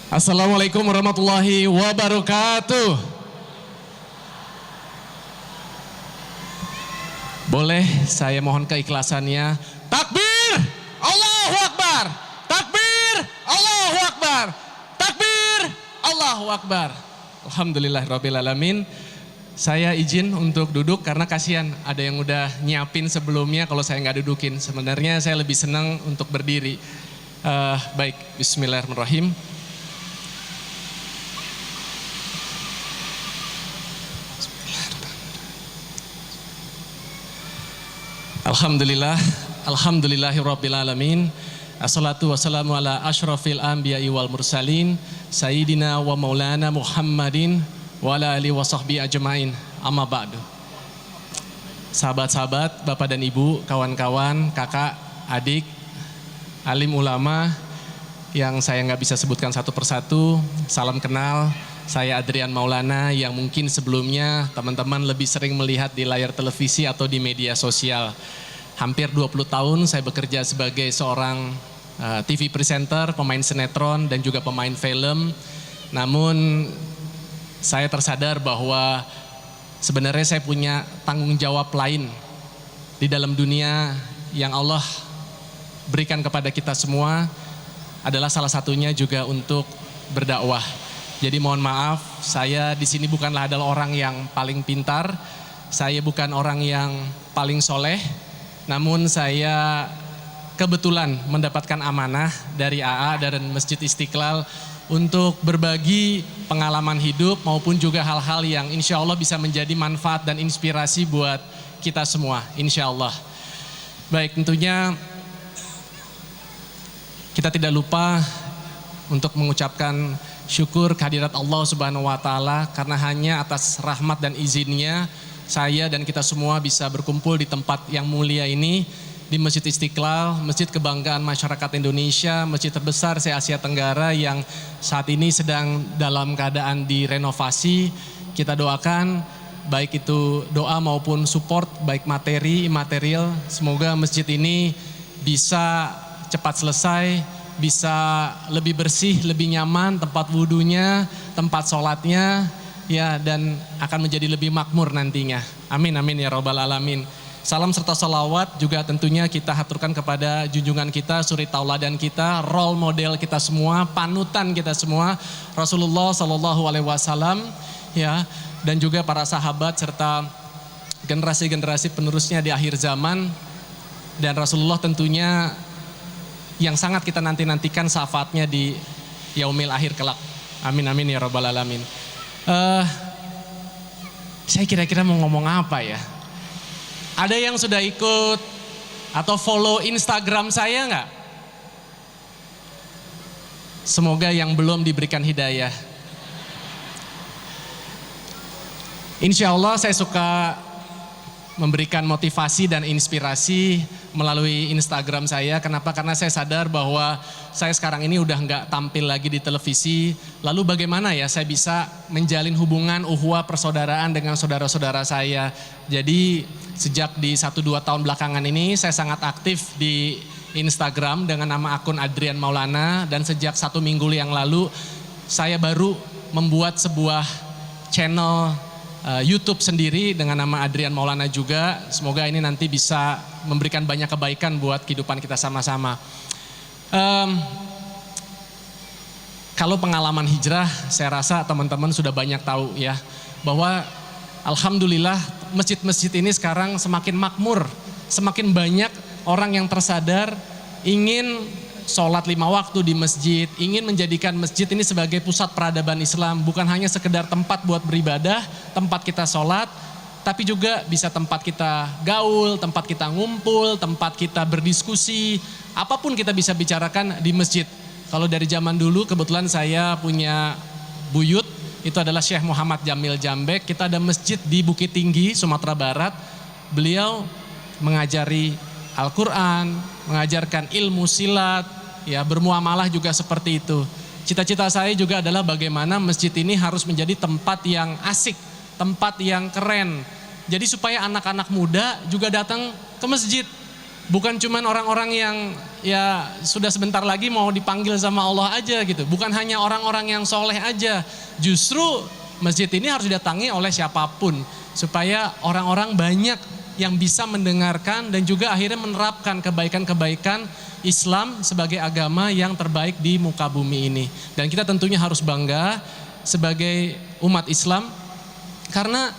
Assalamualaikum warahmatullahi wabarakatuh. Boleh saya mohon keikhlasannya. Takbir, Allahu Akbar. Takbir, Allahu Akbar. Takbir, Allahu Akbar. Alhamdulillahirabbil alamin. Saya izin untuk duduk karena kasihan ada yang udah nyiapin sebelumnya kalau saya nggak dudukin. Sebenarnya saya lebih senang untuk berdiri. Baik, bismillahirrahmanirrahim. Alhamdulillahirabbil alamin. Assalatu wassalamu ala asyrafil anbiya'i wal mursalin sayyidina wa maulana Muhammadin wa ala alihi wa sahbihi ajmain. Amma ba'du. Sahabat-sahabat, Bapak dan Ibu, kawan-kawan, kakak, adik, alim ulama yang saya nggak bisa sebutkan satu persatu, salam kenal. Saya Adrian Maulana yang mungkin sebelumnya teman-teman lebih sering melihat di layar televisi atau di media sosial. Hampir 20 tahun saya bekerja sebagai seorang TV presenter, pemain sinetron dan juga pemain film. Namun saya tersadar bahwa sebenarnya saya punya tanggung jawab lain di dalam dunia yang Allah berikan kepada kita semua, adalah salah satunya juga untuk berdakwah. Jadi mohon maaf, saya di sini bukanlah adalah orang yang paling pintar, saya bukan orang yang paling soleh, namun saya kebetulan mendapatkan amanah dari AA dan Masjid Istiqlal untuk berbagi pengalaman hidup maupun juga hal-hal yang insya Allah bisa menjadi manfaat dan inspirasi buat kita semua, insya Allah. Baik, tentunya kita tidak lupa untuk mengucapkan syukur kehadirat Allah Subhanahu wa Ta'ala, karena hanya atas rahmat dan izinnya saya dan kita semua bisa berkumpul di tempat yang mulia ini, di Masjid Istiqlal, masjid kebanggaan masyarakat Indonesia, masjid terbesar se-Asia Tenggara yang saat ini sedang dalam keadaan direnovasi. Kita doakan baik itu doa maupun support, baik materi, imaterial, semoga masjid ini bisa cepat selesai, bisa lebih bersih, lebih nyaman tempat wudhunya, tempat sholatnya, ya, dan akan menjadi lebih makmur nantinya. Amin, amin ya rabbal alamin. Salam serta salawat juga tentunya kita haturkan kepada junjungan kita, suri tauladan kita, role model kita semua, panutan kita semua, Rasulullah Sallallahu Alaihi Wasallam, ya, dan juga para sahabat serta generasi-generasi penerusnya di akhir zaman, dan Rasulullah tentunya yang sangat kita nanti-nantikan syafaatnya di yaumil akhir kelak. Amin amin ya rabbal alamin. Saya kira-kira mau ngomong apa ya? Ada yang sudah ikut atau follow Instagram saya nggak? Semoga yang belum diberikan hidayah. Insya Allah saya suka memberikan motivasi dan inspirasi melalui Instagram saya. Kenapa? Karena saya sadar bahwa saya sekarang ini udah nggak tampil lagi di televisi. Lalu bagaimana ya saya bisa menjalin hubungan ukhuwah persaudaraan dengan saudara-saudara saya. Jadi sejak di 1-2 tahun belakangan ini saya sangat aktif di Instagram dengan nama akun Adrian Maulana. Dan sejak 1 minggu yang lalu saya baru membuat sebuah channel YouTube sendiri dengan nama Adrian Maulana juga. Semoga ini nanti bisa memberikan banyak kebaikan buat kehidupan kita sama-sama. Kalau pengalaman hijrah, saya rasa teman-teman sudah banyak tahu ya, bahwa alhamdulillah masjid-masjid ini sekarang semakin makmur, semakin banyak orang yang tersadar ingin sholat 5 waktu di masjid, ingin menjadikan masjid ini sebagai pusat peradaban Islam, bukan hanya sekedar tempat buat beribadah, tempat kita sholat, tapi juga bisa tempat kita gaul, tempat kita ngumpul, tempat kita berdiskusi, apapun kita bisa bicarakan di masjid. Kalau dari zaman dulu kebetulan saya punya buyut, itu adalah Syekh Muhammad Jamil Jambek. Kita ada masjid di Bukit Tinggi, Sumatera Barat. Beliau mengajari Al-Quran, mengajarkan ilmu silat, ya, bermuamalah juga seperti itu. Cita-cita saya juga adalah bagaimana masjid ini harus menjadi tempat yang asik, tempat yang keren. Jadi supaya anak-anak muda juga datang ke masjid. Bukan cuman orang-orang yang ya sudah sebentar lagi mau dipanggil sama Allah aja gitu. Bukan hanya orang-orang yang soleh aja. Justru masjid ini harus didatangi oleh siapapun. Supaya orang-orang banyak yang bisa mendengarkan dan juga akhirnya menerapkan kebaikan-kebaikan Islam sebagai agama yang terbaik di muka bumi ini. Dan kita tentunya harus bangga sebagai umat Islam karena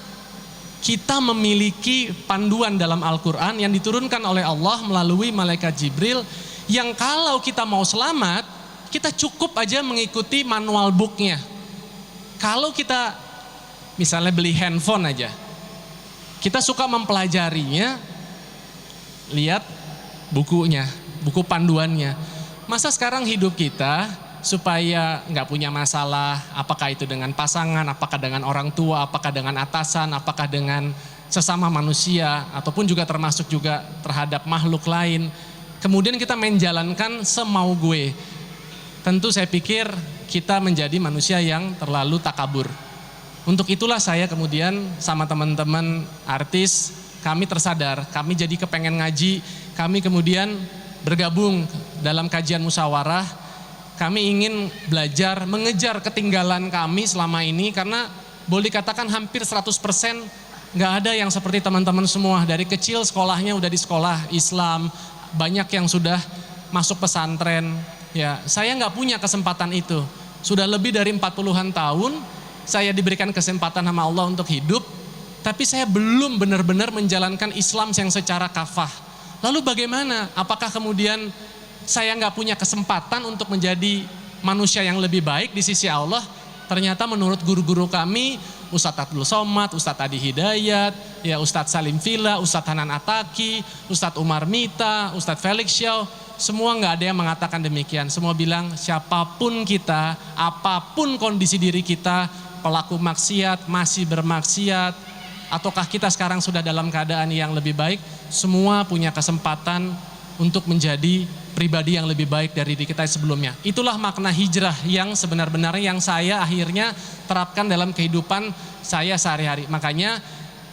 kita memiliki panduan dalam Al-Quran yang diturunkan oleh Allah melalui malaikat Jibril yang kalau kita mau selamat, kita cukup aja mengikuti manual booknya. Kalau kita misalnya beli handphone aja, kita suka mempelajarinya, lihat bukunya, buku panduannya. Masa sekarang hidup kita supaya nggak punya masalah, apakah itu dengan pasangan, apakah dengan orang tua, apakah dengan atasan, apakah dengan sesama manusia, ataupun juga termasuk juga terhadap makhluk lain. Kemudian kita menjalankan semau gue. Tentu saya pikir kita menjadi manusia yang terlalu takabur. Untuk itulah saya kemudian sama teman-teman artis, kami tersadar, kami jadi kepengen ngaji, kami kemudian bergabung dalam kajian musyawarah. Kami ingin belajar, mengejar ketinggalan kami selama ini karena boleh dikatakan hampir 100% nggak ada yang seperti teman-teman semua. Dari kecil sekolahnya udah di sekolah Islam, banyak yang sudah masuk pesantren. Ya, saya nggak punya kesempatan itu. Sudah lebih dari 40-an tahun saya diberikan kesempatan sama Allah untuk hidup, tapi saya belum benar-benar menjalankan Islam yang secara kafah. Lalu bagaimana? Apakah kemudian saya nggak punya kesempatan untuk menjadi manusia yang lebih baik di sisi Allah? Ternyata menurut guru-guru kami, Ustadz Abdul Somad, Ustadz Adi Hidayat, ya Ustadz Salim Villa, Ustadz Hanan Ataki, Ustadz Umar Mita, Ustadz Felix Shaw, semua nggak ada yang mengatakan demikian. Semua bilang siapapun kita, apapun kondisi diri kita, pelaku maksiat, masih bermaksiat, ataukah kita sekarang sudah dalam keadaan yang lebih baik, semua punya kesempatan untuk menjadi pribadi yang lebih baik dari diri kita sebelumnya. Itulah makna hijrah yang sebenar-benarnya yang saya akhirnya terapkan dalam kehidupan saya sehari-hari. Makanya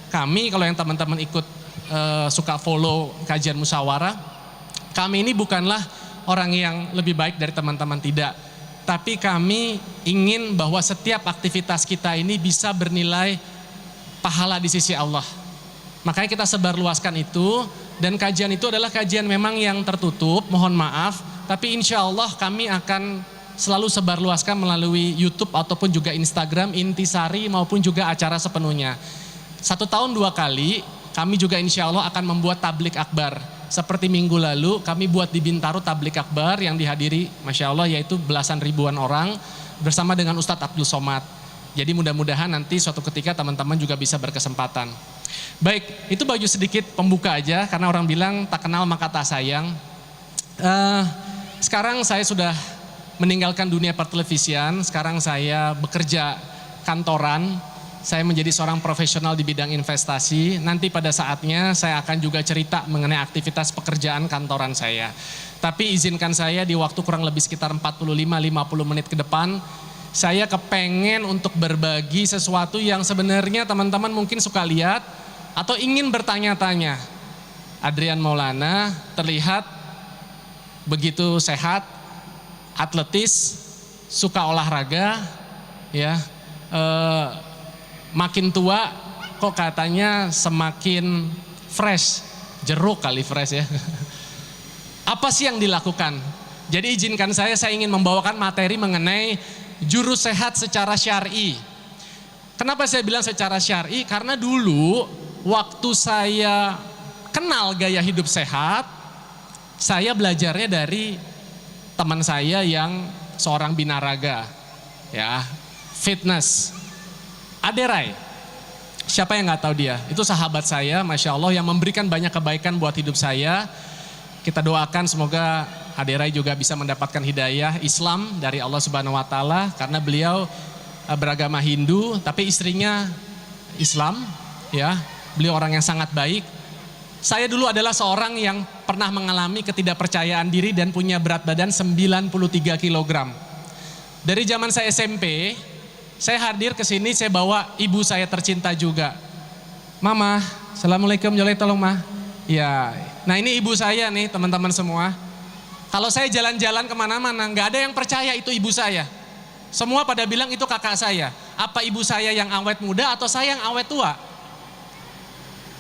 kami kalau yang teman-teman ikut suka follow kajian musyawarah, kami ini bukanlah orang yang lebih baik dari teman-teman, tidak. Tapi kami ingin bahwa setiap aktivitas kita ini bisa bernilai pahala di sisi Allah. Makanya kita sebarluaskan itu. Dan kajian itu adalah kajian memang yang tertutup, mohon maaf. Tapi insya Allah kami akan selalu sebarluaskan melalui YouTube ataupun juga Instagram, intisari maupun juga acara sepenuhnya. 1 tahun 2 kali, kami juga insya Allah akan membuat tablik akbar. Seperti minggu lalu kami buat di Bintaro tablik akbar yang dihadiri Masya Allah yaitu belasan ribuan orang bersama dengan Ustadz Abdul Somad. Jadi mudah-mudahan nanti suatu ketika teman-teman juga bisa berkesempatan. Baik, itu baju sedikit pembuka aja karena orang bilang tak kenal maka tak sayang. Sekarang saya sudah meninggalkan dunia pertelevisian, sekarang saya bekerja kantoran, saya menjadi seorang profesional di bidang investasi. Nanti pada saatnya saya akan juga cerita mengenai aktivitas pekerjaan kantoran saya. Tapi izinkan saya di waktu kurang lebih sekitar 45-50 menit ke depan, saya kepengen untuk berbagi sesuatu yang sebenarnya teman-teman mungkin suka lihat atau ingin bertanya-tanya. Adrian Maulana terlihat begitu sehat, atletis, suka olahraga, ya. Makin tua kok katanya semakin fresh, jeruk kali fresh ya. Apa sih yang dilakukan? Jadi izinkan saya ingin membawakan materi mengenai jurus sehat secara syar'i. Kenapa saya bilang secara syar'i? Karena dulu waktu saya kenal gaya hidup sehat, saya belajarnya dari teman saya yang seorang binaraga, ya, fitness, Aderai. Siapa yang nggak tahu dia? Itu sahabat saya, Masya Allah, yang memberikan banyak kebaikan buat hidup saya. Kita doakan semoga Aderai juga bisa mendapatkan hidayah Islam dari Allah Subhanahu Wa Taala karena beliau beragama Hindu, tapi istrinya Islam, ya. Beliau orang yang sangat baik. Saya dulu adalah seorang yang pernah mengalami ketidakpercayaan diri dan punya berat badan 93 kg. Dari zaman saya SMP, saya hadir ke sini, saya bawa ibu saya tercinta juga. Mama, assalamualaikum, tolong ma. Ya, Nah ini ibu saya nih teman-teman semua. Kalau saya jalan-jalan kemana-mana, nggak ada yang percaya itu ibu saya. Semua pada bilang itu kakak saya. Apa ibu saya yang awet muda atau saya yang awet tua?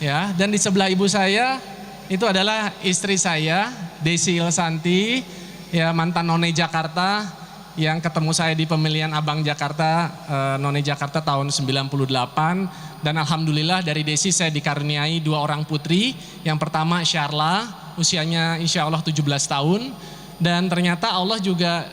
Ya, dan di sebelah ibu saya itu adalah istri saya, Desi Ilsanti, ya mantan None Jakarta yang ketemu saya di pemilihan Abang Jakarta, None Jakarta tahun 98. Dan alhamdulillah dari Desi saya dikaruniai 2 orang putri. Yang pertama Syarla, usianya insya Allah 17 tahun. Dan ternyata Allah juga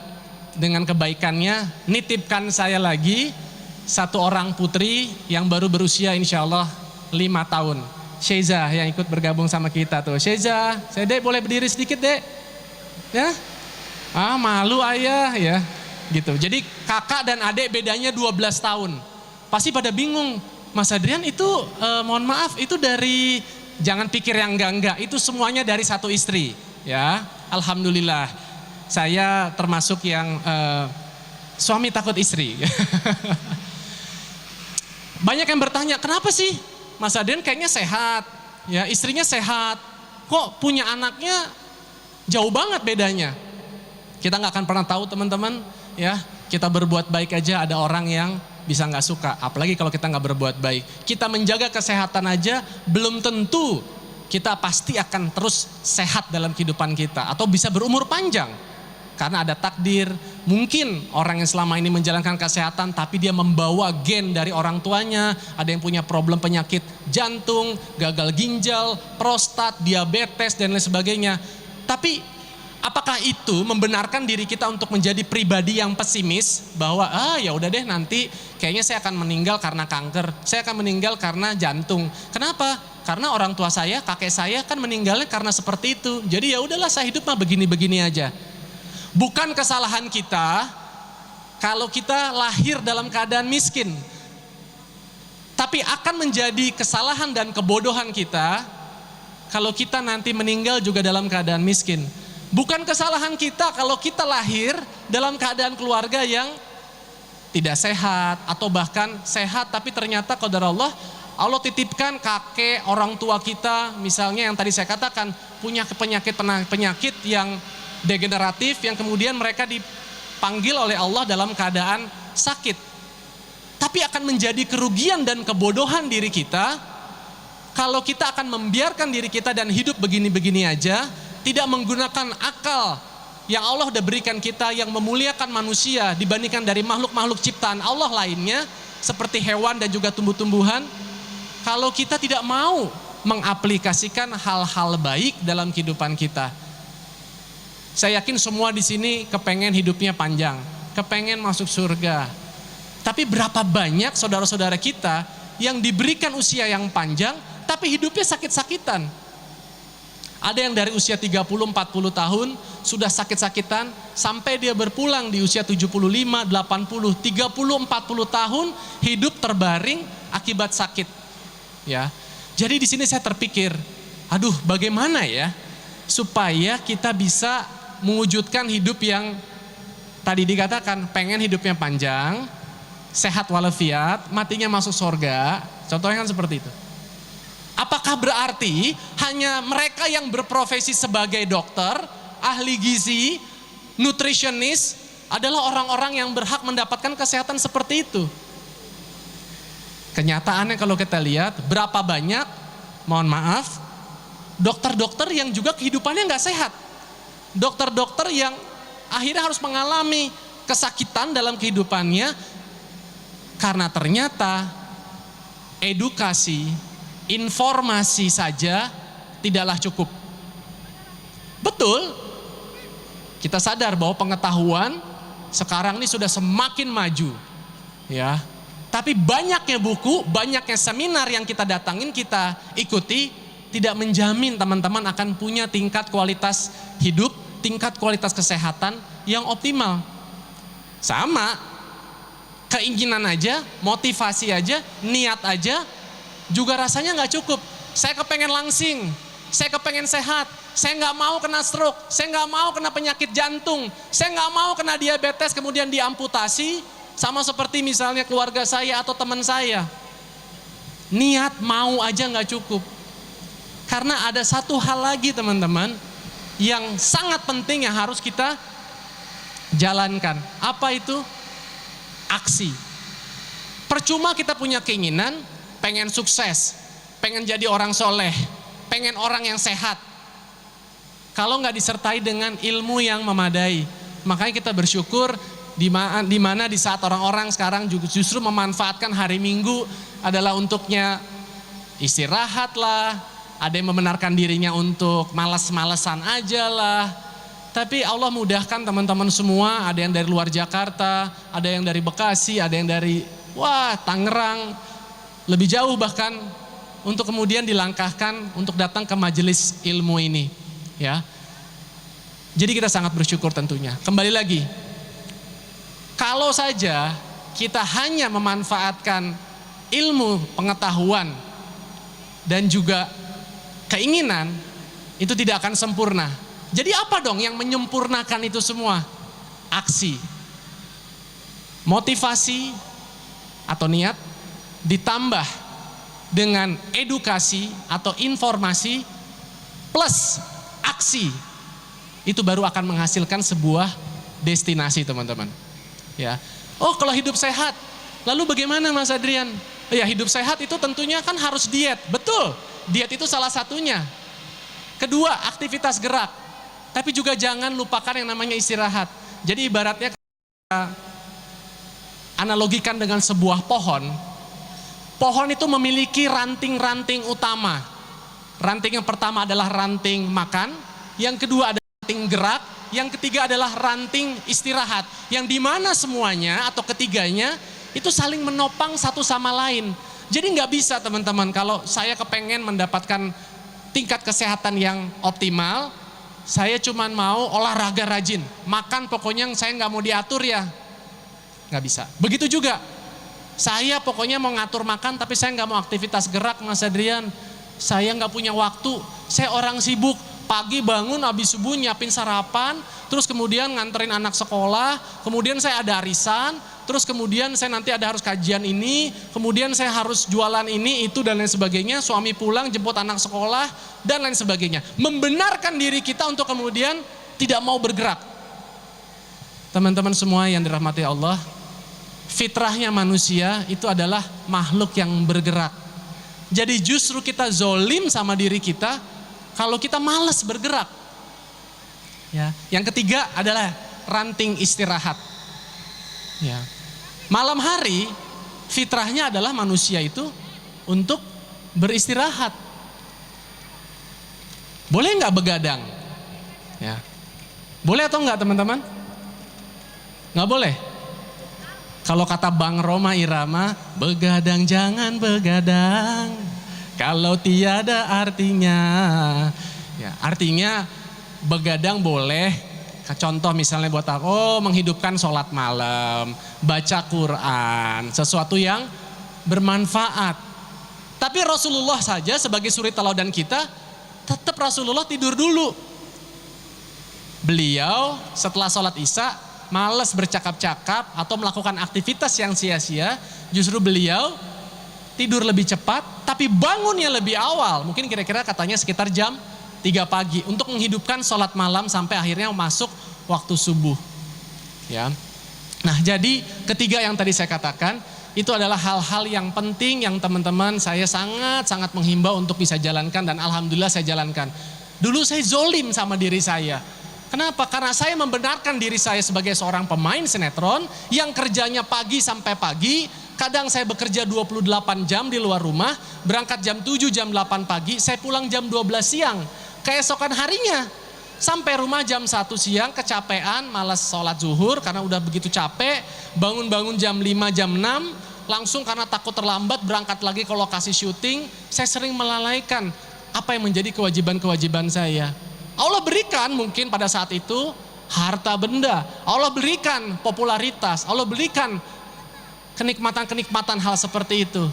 dengan kebaikannya nitipkan saya lagi 1 orang putri yang baru berusia insya Allah 5 tahun. Syeza yang ikut bergabung sama kita tuh. Syeza, saya Dek boleh berdiri sedikit Dek? Ya? Malu ayah ya. Gitu. Jadi kakak dan adik bedanya 12 tahun. Pasti pada bingung. Mas Adrian itu mohon maaf itu dari, jangan pikir yang enggak, itu semuanya dari satu istri ya. Alhamdulillah saya termasuk yang suami takut istri. Banyak yang bertanya kenapa sih Mas Adrian kayaknya sehat ya, istrinya sehat, kok punya anaknya jauh banget bedanya. Kita nggak akan pernah tahu teman-teman ya, kita berbuat baik aja ada orang yang bisa nggak suka, apalagi kalau kita nggak berbuat baik. Kita menjaga kesehatan aja belum tentu kita pasti akan terus sehat dalam kehidupan kita atau bisa berumur panjang. Karena ada takdir, mungkin orang yang selama ini menjalankan kesehatan tapi dia membawa gen dari orang tuanya, ada yang punya problem penyakit jantung, gagal ginjal, prostat, diabetes dan lain sebagainya. Tapi apakah itu membenarkan diri kita untuk menjadi pribadi yang pesimis bahwa ya udah deh nanti kayaknya saya akan meninggal karena kanker, saya akan meninggal karena jantung. Kenapa? Karena orang tua saya, kakek saya kan meninggalnya karena seperti itu. Jadi ya udahlah saya hidup mah begini-begini aja. Bukan kesalahan kita kalau kita lahir dalam keadaan miskin. Tapi akan menjadi kesalahan dan kebodohan kita kalau kita nanti meninggal juga dalam keadaan miskin. Bukan kesalahan kita kalau kita lahir dalam keadaan keluarga yang tidak sehat atau bahkan sehat tapi ternyata qadarullah Allah titipkan kakek orang tua kita misalnya yang tadi saya katakan punya penyakit yang degeneratif yang kemudian mereka dipanggil oleh Allah dalam keadaan sakit. Tapi akan menjadi kerugian dan kebodohan diri kita kalau kita akan membiarkan diri kita dan hidup begini-begini aja, tidak menggunakan akal yang Allah udah berikan kita yang memuliakan manusia dibandingkan dari makhluk-makhluk ciptaan Allah lainnya seperti hewan dan juga tumbuh-tumbuhan. Kalau kita tidak mau mengaplikasikan hal-hal baik dalam kehidupan kita. Saya yakin semua di sini kepengen hidupnya panjang, kepengen masuk surga. Tapi berapa banyak saudara-saudara kita yang diberikan usia yang panjang tapi hidupnya sakit-sakitan. Ada yang dari usia 30-40 tahun sudah sakit-sakitan sampai dia berpulang di usia 75, 80, 30, 40 tahun hidup terbaring akibat sakit. Ya. Jadi di sini saya terpikir, aduh bagaimana ya supaya kita bisa mewujudkan hidup yang tadi dikatakan pengen hidupnya panjang, sehat walafiat, matinya masuk surga. Contohnya kan seperti itu. Apakah berarti hanya mereka yang berprofesi sebagai dokter, ahli gizi, nutritionist adalah orang-orang yang berhak mendapatkan kesehatan seperti itu? Kenyataannya kalau kita lihat berapa banyak, mohon maaf, dokter-dokter yang juga kehidupannya nggak sehat. Dokter-dokter yang akhirnya harus mengalami kesakitan dalam kehidupannya karena ternyata edukasi, informasi saja tidaklah cukup. Betul, kita sadar bahwa pengetahuan sekarang ini sudah semakin maju, ya. Tapi banyaknya buku, banyaknya seminar yang kita datangin, kita ikuti, tidak menjamin teman-teman akan punya tingkat kualitas hidup, tingkat kualitas kesehatan yang optimal. Sama, keinginan aja, motivasi aja, niat aja, juga rasanya nggak cukup. Saya kepengen langsing, saya kepengen sehat, saya nggak mau kena stroke, saya nggak mau kena penyakit jantung, saya nggak mau kena diabetes kemudian diamputasi, sama seperti misalnya keluarga saya atau teman saya. Niat mau aja nggak cukup. Karena ada satu hal lagi teman-teman yang sangat penting yang harus kita jalankan. Apa itu? Aksi. Percuma kita punya keinginan, pengen sukses, pengen jadi orang soleh, pengen orang yang sehat, kalau nggak disertai dengan ilmu yang memadai. Makanya kita bersyukur di mana di saat orang-orang sekarang justru memanfaatkan hari Minggu adalah untuknya istirahat lah, ada yang membenarkan dirinya untuk malas-malesan aja lah. Tapi Allah mudahkan teman-teman semua, ada yang dari luar Jakarta, ada yang dari Bekasi, ada yang dari Tangerang, lebih jauh bahkan, untuk kemudian dilangkahkan untuk datang ke majelis ilmu ini, ya. Jadi kita sangat bersyukur tentunya. Kembali lagi, kalau saja kita hanya memanfaatkan ilmu, pengetahuan, dan juga keinginan, itu tidak akan sempurna. Jadi apa dong yang menyempurnakan itu semua? Aksi, motivasi atau niat ditambah dengan edukasi atau informasi plus aksi, itu baru akan menghasilkan sebuah destinasi teman-teman. Ya. Oh, kalau hidup sehat, lalu bagaimana Mas Adrian? Ya, hidup sehat itu tentunya kan harus diet. Betul, diet itu salah satunya. Kedua, aktivitas gerak. Tapi juga jangan lupakan yang namanya istirahat. Jadi ibaratnya kita analogikan dengan sebuah pohon. Pohon itu memiliki ranting-ranting utama. Ranting yang pertama adalah ranting makan, yang kedua adalah ranting gerak, yang ketiga adalah ranting istirahat. Yang dimana semuanya atau ketiganya itu saling menopang satu sama lain. Jadi nggak bisa teman-teman, kalau saya kepengen mendapatkan tingkat kesehatan yang optimal, saya cuman mau olahraga rajin, makan pokoknya saya nggak mau diatur ya, nggak bisa. Begitu juga, saya pokoknya mau ngatur makan tapi saya nggak mau aktivitas gerak Mas Adrian. Saya nggak punya waktu, saya orang sibuk, pagi bangun habis subuh nyiapin sarapan, terus kemudian nganterin anak sekolah, kemudian saya ada arisan, terus kemudian saya nanti ada harus kajian ini, kemudian saya harus jualan ini, itu dan lain sebagainya, suami pulang jemput anak sekolah dan lain sebagainya. Membenarkan diri kita untuk kemudian tidak mau bergerak. Teman-teman semua yang dirahmati Allah, fitrahnya manusia itu adalah makhluk yang bergerak. Jadi justru kita zolim sama diri kita kalau kita malas bergerak. Ya. Yang ketiga adalah ranting istirahat. Ya. Malam hari fitrahnya adalah manusia itu untuk beristirahat. Boleh nggak begadang? Ya. Boleh atau nggak teman-teman? Nggak boleh. Kalau kata Bang Roma Irama, begadang jangan begadang, kalau tiada artinya. Ya, artinya begadang boleh. Contoh misalnya buat aku, menghidupkan sholat malam, baca Quran, sesuatu yang bermanfaat. Tapi Rasulullah saja sebagai suri teladan kita, tetap Rasulullah tidur dulu. Beliau setelah sholat isya malas bercakap-cakap atau melakukan aktivitas yang sia-sia, justru beliau tidur lebih cepat tapi bangunnya lebih awal. Mungkin kira-kira katanya sekitar jam 3 pagi untuk menghidupkan sholat malam sampai akhirnya masuk waktu subuh. Ya. Nah, jadi ketiga yang tadi saya katakan itu adalah hal-hal yang penting yang teman-teman saya sangat-sangat menghimbau untuk bisa jalankan, dan alhamdulillah saya jalankan. Dulu saya zolim sama diri saya. Kenapa? Karena saya membenarkan diri saya sebagai seorang pemain sinetron yang kerjanya pagi sampai pagi. Kadang saya bekerja 28 jam di luar rumah, berangkat jam 7, jam 8 pagi, saya pulang jam 12 siang. Keesokan harinya, sampai rumah jam 1 siang, kecapean, malas sholat zuhur karena udah begitu capek, bangun-bangun jam 5, jam 6, langsung karena takut terlambat berangkat lagi ke lokasi syuting. Saya sering melalaikan apa yang menjadi kewajiban-kewajiban saya. Allah berikan mungkin pada saat itu harta benda, Allah berikan popularitas, Allah berikan kenikmatan-kenikmatan hal seperti itu.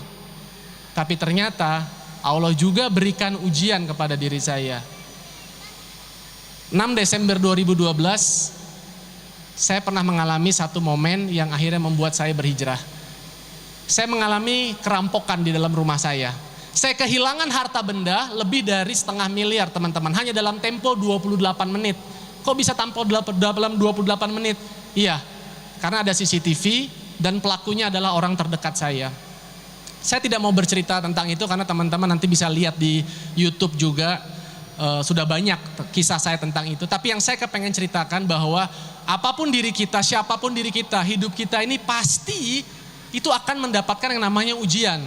Tapi ternyata Allah juga berikan ujian kepada diri saya. 6 Desember 2012 saya pernah mengalami satu momen yang akhirnya membuat saya berhijrah. Saya mengalami kerampokan di dalam rumah saya. Saya kehilangan harta benda lebih dari 1,5 miliar teman-teman, hanya dalam tempo 28 menit. Kok bisa dalam 28 menit? Iya, karena ada CCTV dan pelakunya adalah orang terdekat saya. Saya tidak mau bercerita tentang itu karena teman-teman nanti bisa lihat di YouTube juga, sudah banyak kisah saya tentang itu. Tapi yang saya kepengen ceritakan bahwa apapun diri kita, siapapun diri kita, hidup kita ini pasti itu akan mendapatkan yang namanya ujian.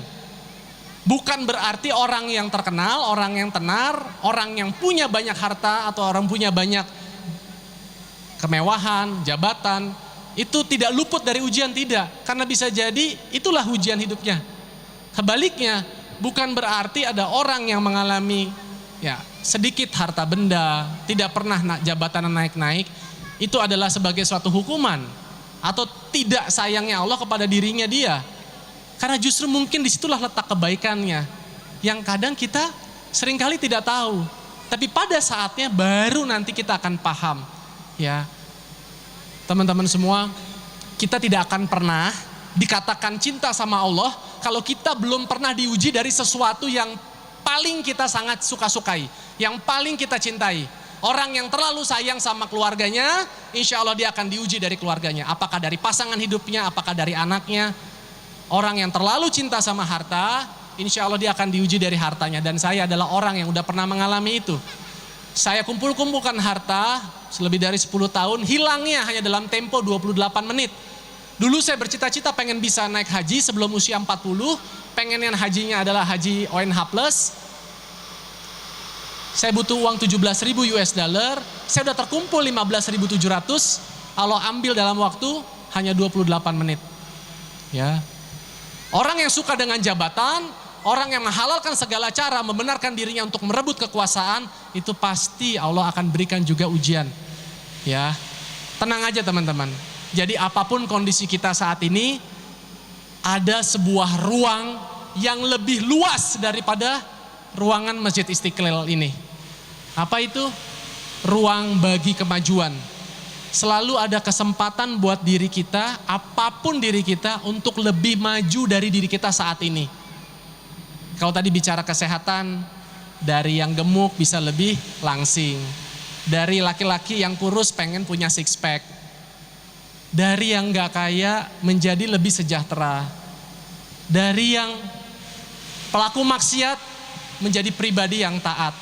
Bukan berarti orang yang terkenal, orang yang tenar, orang yang punya banyak harta atau orang punya banyak kemewahan, jabatan, itu tidak luput dari ujian, tidak. Karena bisa jadi itulah ujian hidupnya. Sebaliknya, bukan berarti ada orang yang mengalami sedikit harta benda, tidak pernah jabatan naik-naik, itu adalah sebagai suatu hukuman atau tidak sayangnya Allah kepada dirinya dia. Karena justru mungkin disitulah letak kebaikannya yang kadang kita seringkali tidak tahu. Tapi pada saatnya baru nanti kita akan paham. Ya, teman-teman semua, kita tidak akan pernah dikatakan cinta sama Allah kalau kita belum pernah diuji dari sesuatu yang paling kita sangat suka-sukai, yang paling kita cintai. Orang yang terlalu sayang sama keluarganya, insya Allah dia akan diuji dari keluarganya. Apakah dari pasangan hidupnya, apakah dari anaknya. Orang yang terlalu cinta sama harta, insya Allah dia akan diuji dari hartanya. Dan saya adalah orang yang udah pernah mengalami itu. Saya kumpulkan harta lebih dari 10 tahun, hilangnya hanya dalam tempo 28 menit. Dulu saya bercita-cita pengen bisa naik haji sebelum usia 40, pengen yang hajinya adalah haji ONH+. Saya butuh uang 17.000 US dollar, saya udah terkumpul 15.700, Allah ambil dalam waktu hanya 28 menit. Ya. Orang yang suka dengan jabatan, orang yang menghalalkan segala cara, membenarkan dirinya untuk merebut kekuasaan, itu pasti Allah akan berikan juga ujian. Ya, tenang aja teman-teman. Jadi apapun kondisi kita saat ini, ada sebuah ruang yang lebih luas daripada ruangan Masjid Istiqlal ini. Apa itu? Ruang bagi kemajuan. Selalu ada kesempatan buat diri kita, apapun diri kita, untuk lebih maju dari diri kita saat ini. Kalau tadi bicara kesehatan, dari yang gemuk bisa lebih langsing. Dari laki-laki yang kurus pengen punya six pack. Dari yang gak kaya menjadi lebih sejahtera. Dari yang pelaku maksiat menjadi pribadi yang taat.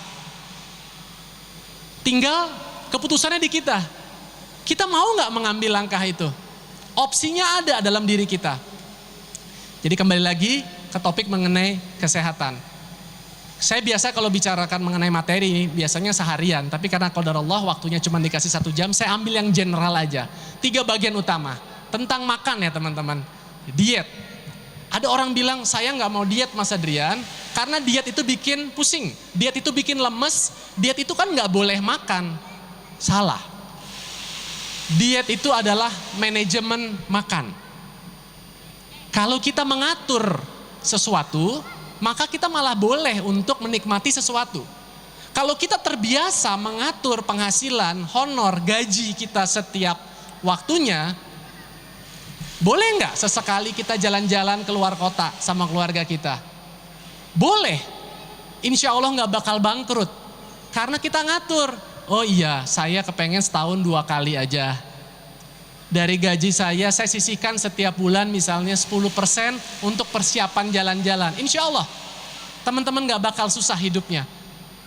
Tinggal keputusannya di kita. Kita mau gak mengambil langkah itu? Opsinya ada dalam diri kita. Jadi kembali lagi ke topik mengenai kesehatan. Saya biasa kalau bicarakan mengenai materi biasanya seharian. Tapi karena qadarullah waktunya cuma dikasih 1 jam, saya ambil yang general aja. 3 bagian utama. Tentang makan ya teman-teman. Diet. Ada orang bilang saya gak mau diet Mas Adrian. Karena diet itu bikin pusing. Diet itu bikin lemes. Diet itu kan gak boleh makan. Salah. Diet itu adalah manajemen makan. Kalau kita mengatur sesuatu, maka kita malah boleh untuk menikmati sesuatu. Kalau kita terbiasa mengatur penghasilan, honor, gaji kita setiap waktunya, boleh nggak sesekali kita jalan-jalan keluar kota sama keluarga kita? Boleh. Insya Allah nggak bakal bangkrut. Karena kita ngatur. Oh iya, saya kepengen setahun 2 kali aja. Dari gaji saya sisihkan setiap bulan misalnya 10% untuk persiapan jalan-jalan. Insya Allah, teman-teman gak bakal susah hidupnya.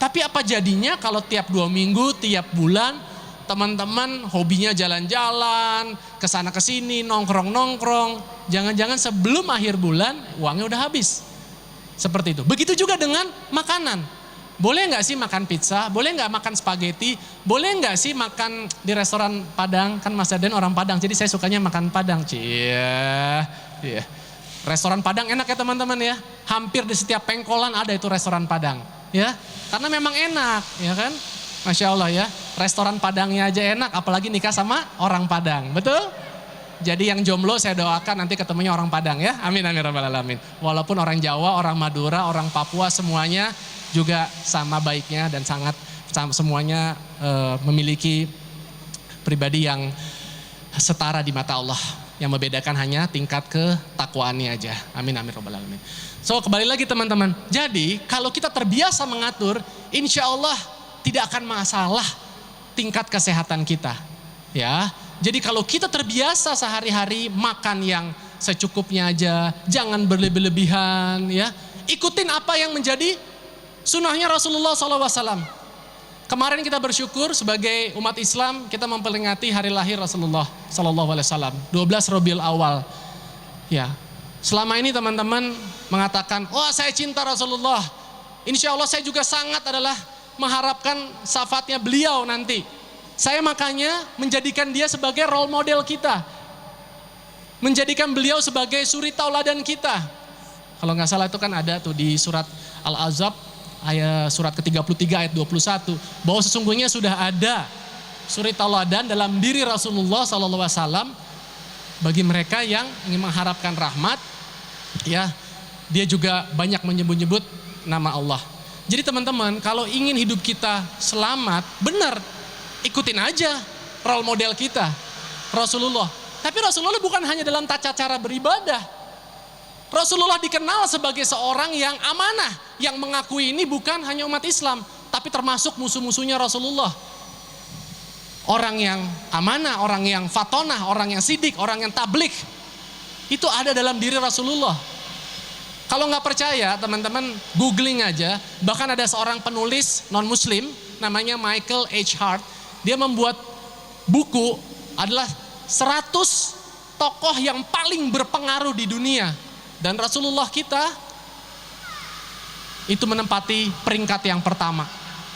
Tapi apa jadinya kalau tiap 2 minggu, tiap bulan, teman-teman hobinya jalan-jalan, kesana kesini, nongkrong-nongkrong. Jangan-jangan sebelum akhir bulan, uangnya udah habis. Seperti itu. Begitu juga dengan makanan. Boleh nggak sih makan pizza? Boleh nggak makan spaghetti? Boleh nggak sih makan di restoran Padang? Kan Mas Aden orang Padang, jadi saya sukanya makan Padang. Iya. Restoran Padang enak ya teman-teman ya. Hampir di setiap pengkolan ada itu restoran Padang. Ya, karena memang enak, ya kan? Masya Allah ya. Restoran Padangnya aja enak, apalagi nikah sama orang Padang, betul? Jadi yang jomblo saya doakan nanti ketemunya orang Padang ya. Amin amin rabbal alamin. Walaupun orang Jawa, orang Madura, orang Papua semuanya juga sama baiknya dan sangat semuanya memiliki pribadi yang setara di mata Allah. Yang membedakan hanya tingkat ketakwaannya aja. Amin amin robbal alamin. So kembali lagi teman-teman. Jadi kalau kita terbiasa mengatur, insya Allah tidak akan masalah tingkat kesehatan kita. Ya. Jadi kalau kita terbiasa sehari-hari makan yang secukupnya aja, jangan berlebih-lebihan, ya. Ikutin apa yang menjadi sunnahnya Rasulullah SAW. Kemarin kita bersyukur sebagai umat Islam kita memperingati hari lahir Rasulullah SAW, 12 Rabiul Awal. Ya, selama ini teman-teman mengatakan, oh saya cinta Rasulullah. Insya Allah saya juga sangat adalah mengharapkan syafaatnya beliau nanti. Saya makanya menjadikan dia sebagai role model kita, menjadikan beliau sebagai suri tauladan kita. Kalau nggak salah itu kan ada tuh di surat Al-Ahzab. Ayat surat ke-33 ayat 21 bahwa sesungguhnya sudah ada suri tauladan dalam diri Rasulullah SAW bagi mereka yang ingin mengharapkan rahmat, ya. Dia juga banyak menyebut-nyebut nama Allah. Jadi teman-teman, kalau ingin hidup kita selamat, benar, ikutin aja role model kita, Rasulullah. Tapi Rasulullah bukan hanya dalam tata cara beribadah. Rasulullah dikenal sebagai seorang yang amanah, yang mengakui ini bukan hanya umat Islam, tapi termasuk musuh-musuhnya Rasulullah. Orang yang amanah, orang yang fatonah, orang yang sidik, orang yang tablik, itu ada dalam diri Rasulullah. Kalau nggak percaya, teman-teman googling aja. Bahkan ada seorang penulis non-muslim, namanya Michael H. Hart. Dia membuat buku adalah 100 tokoh yang paling berpengaruh di dunia. Dan Rasulullah kita itu menempati peringkat yang pertama.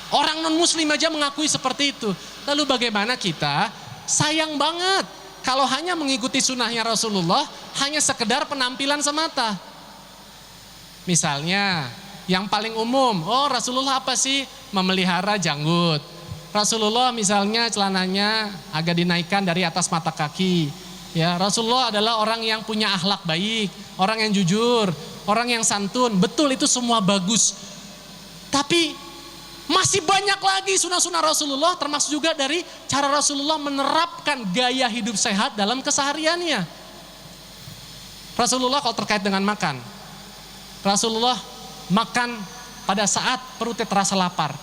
Orang non-muslim aja mengakui seperti itu. Lalu bagaimana kita? Sayang banget kalau hanya mengikuti sunnahnya Rasulullah, hanya sekedar penampilan semata. Misalnya yang paling umum, oh Rasulullah apa sih? Memelihara janggut. Rasulullah misalnya celananya agak dinaikkan dari atas mata kaki. Ya, Rasulullah adalah orang yang punya akhlak baik, orang yang jujur, orang yang santun. Betul, itu semua bagus. Tapi masih banyak lagi sunnah-sunnah Rasulullah, termasuk juga dari cara Rasulullah menerapkan gaya hidup sehat dalam kesehariannya. Rasulullah kalau terkait dengan makan, Rasulullah makan pada saat perutnya terasa lapar.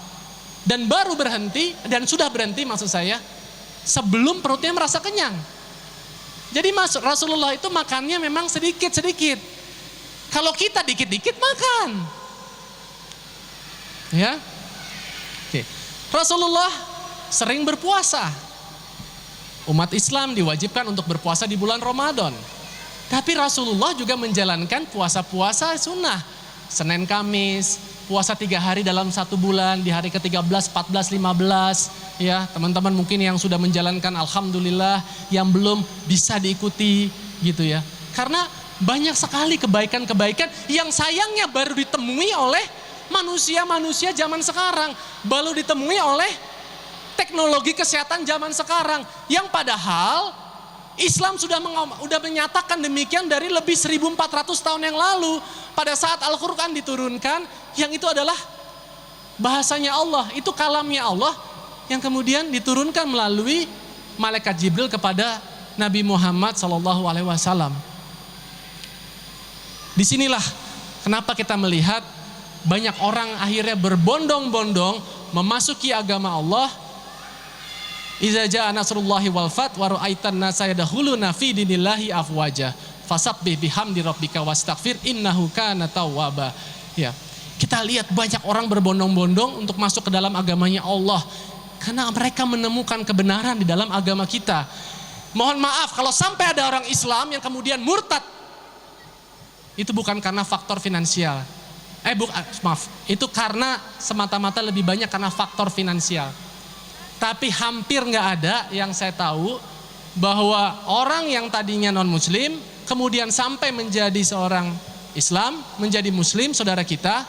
Dan baru berhenti, dan sudah berhenti maksud saya, sebelum perutnya merasa kenyang. Jadi Rasulullah itu makannya memang sedikit-sedikit. Kalau kita dikit-dikit makan. Ya. Oke. Rasulullah sering berpuasa. Umat Islam diwajibkan untuk berpuasa di bulan Ramadan. Tapi Rasulullah juga menjalankan puasa-puasa sunnah. Senin Kamis, puasa 3 hari dalam 1 bulan, di hari ke-13, 14, 15. Ya, teman-teman mungkin yang sudah menjalankan alhamdulillah, yang belum bisa diikuti gitu ya. Karena banyak sekali kebaikan-kebaikan yang sayangnya baru ditemui oleh manusia-manusia zaman sekarang, baru ditemui oleh teknologi kesehatan zaman sekarang, yang padahal Islam sudah menyatakan demikian dari lebih 1400 tahun yang lalu. Pada saat Al-Quran diturunkan, yang itu adalah bahasanya Allah, itu kalamnya Allah, yang kemudian diturunkan melalui malaikat Jibril kepada Nabi Muhammad SAW. Disinilah kenapa kita melihat banyak orang akhirnya berbondong-bondong memasuki agama Allah. Iza jaa nasrullahi wal fath wa ra'aitan nasa yadkhuluna fi dinillahi afwaja fasabbih bihamdi rabbika wastaghfir innahu kana tawwaba. Ya. Kita lihat banyak orang berbondong-bondong untuk masuk ke dalam agamanya Allah karena mereka menemukan kebenaran di dalam agama kita. Mohon maaf kalau sampai ada orang Islam yang kemudian murtad, itu bukan karena faktor finansial. Itu karena semata-mata lebih banyak karena faktor finansial. Tapi hampir nggak ada yang saya tahu bahwa orang yang tadinya non-muslim kemudian sampai menjadi seorang Islam, menjadi muslim, saudara kita,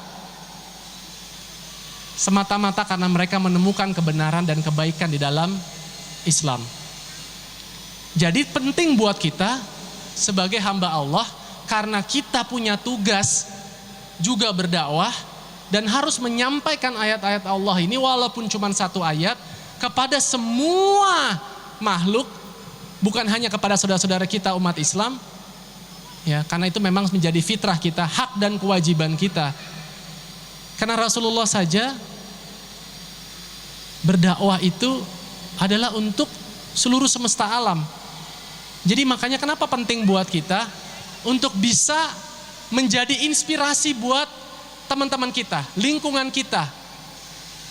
semata-mata karena mereka menemukan kebenaran dan kebaikan di dalam Islam. Jadi penting buat kita sebagai hamba Allah, karena kita punya tugas juga berdakwah dan harus menyampaikan ayat-ayat Allah ini walaupun cuma 1 ayat kepada semua makhluk bukan hanya kepada saudara-saudara kita umat Islam, ya, karena itu memang menjadi fitrah kita, hak dan kewajiban kita. Karena Rasulullah saja berdakwah itu adalah untuk seluruh semesta alam. Jadi makanya kenapa penting buat kita untuk bisa menjadi inspirasi buat teman-teman kita, lingkungan kita,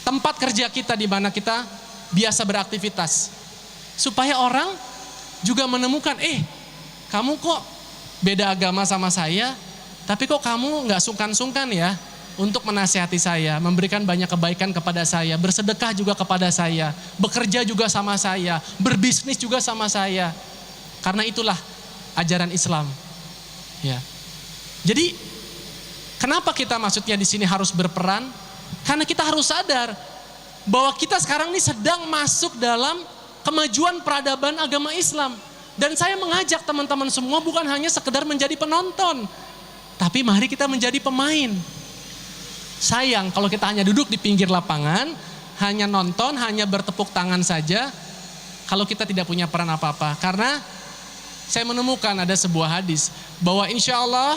tempat kerja kita di mana kita biasa beraktivitas. Supaya orang juga menemukan, kamu kok beda agama sama saya, tapi kok kamu gak sungkan-sungkan ya untuk menasihati saya, memberikan banyak kebaikan kepada saya, bersedekah juga kepada saya, bekerja juga sama saya, berbisnis juga sama saya. Karena itulah ajaran Islam. Ya. Jadi kenapa kita maksudnya di sini harus berperan? Karena kita harus sadar bahwa kita sekarang ini sedang masuk dalam kemajuan peradaban agama Islam. Dan saya mengajak teman-teman semua bukan hanya sekedar menjadi penonton, tapi mari kita menjadi pemain. Sayang kalau kita hanya duduk di pinggir lapangan, hanya nonton, hanya bertepuk tangan saja, kalau kita tidak punya peran apa-apa. Karena saya menemukan ada sebuah hadis bahwa insya Allah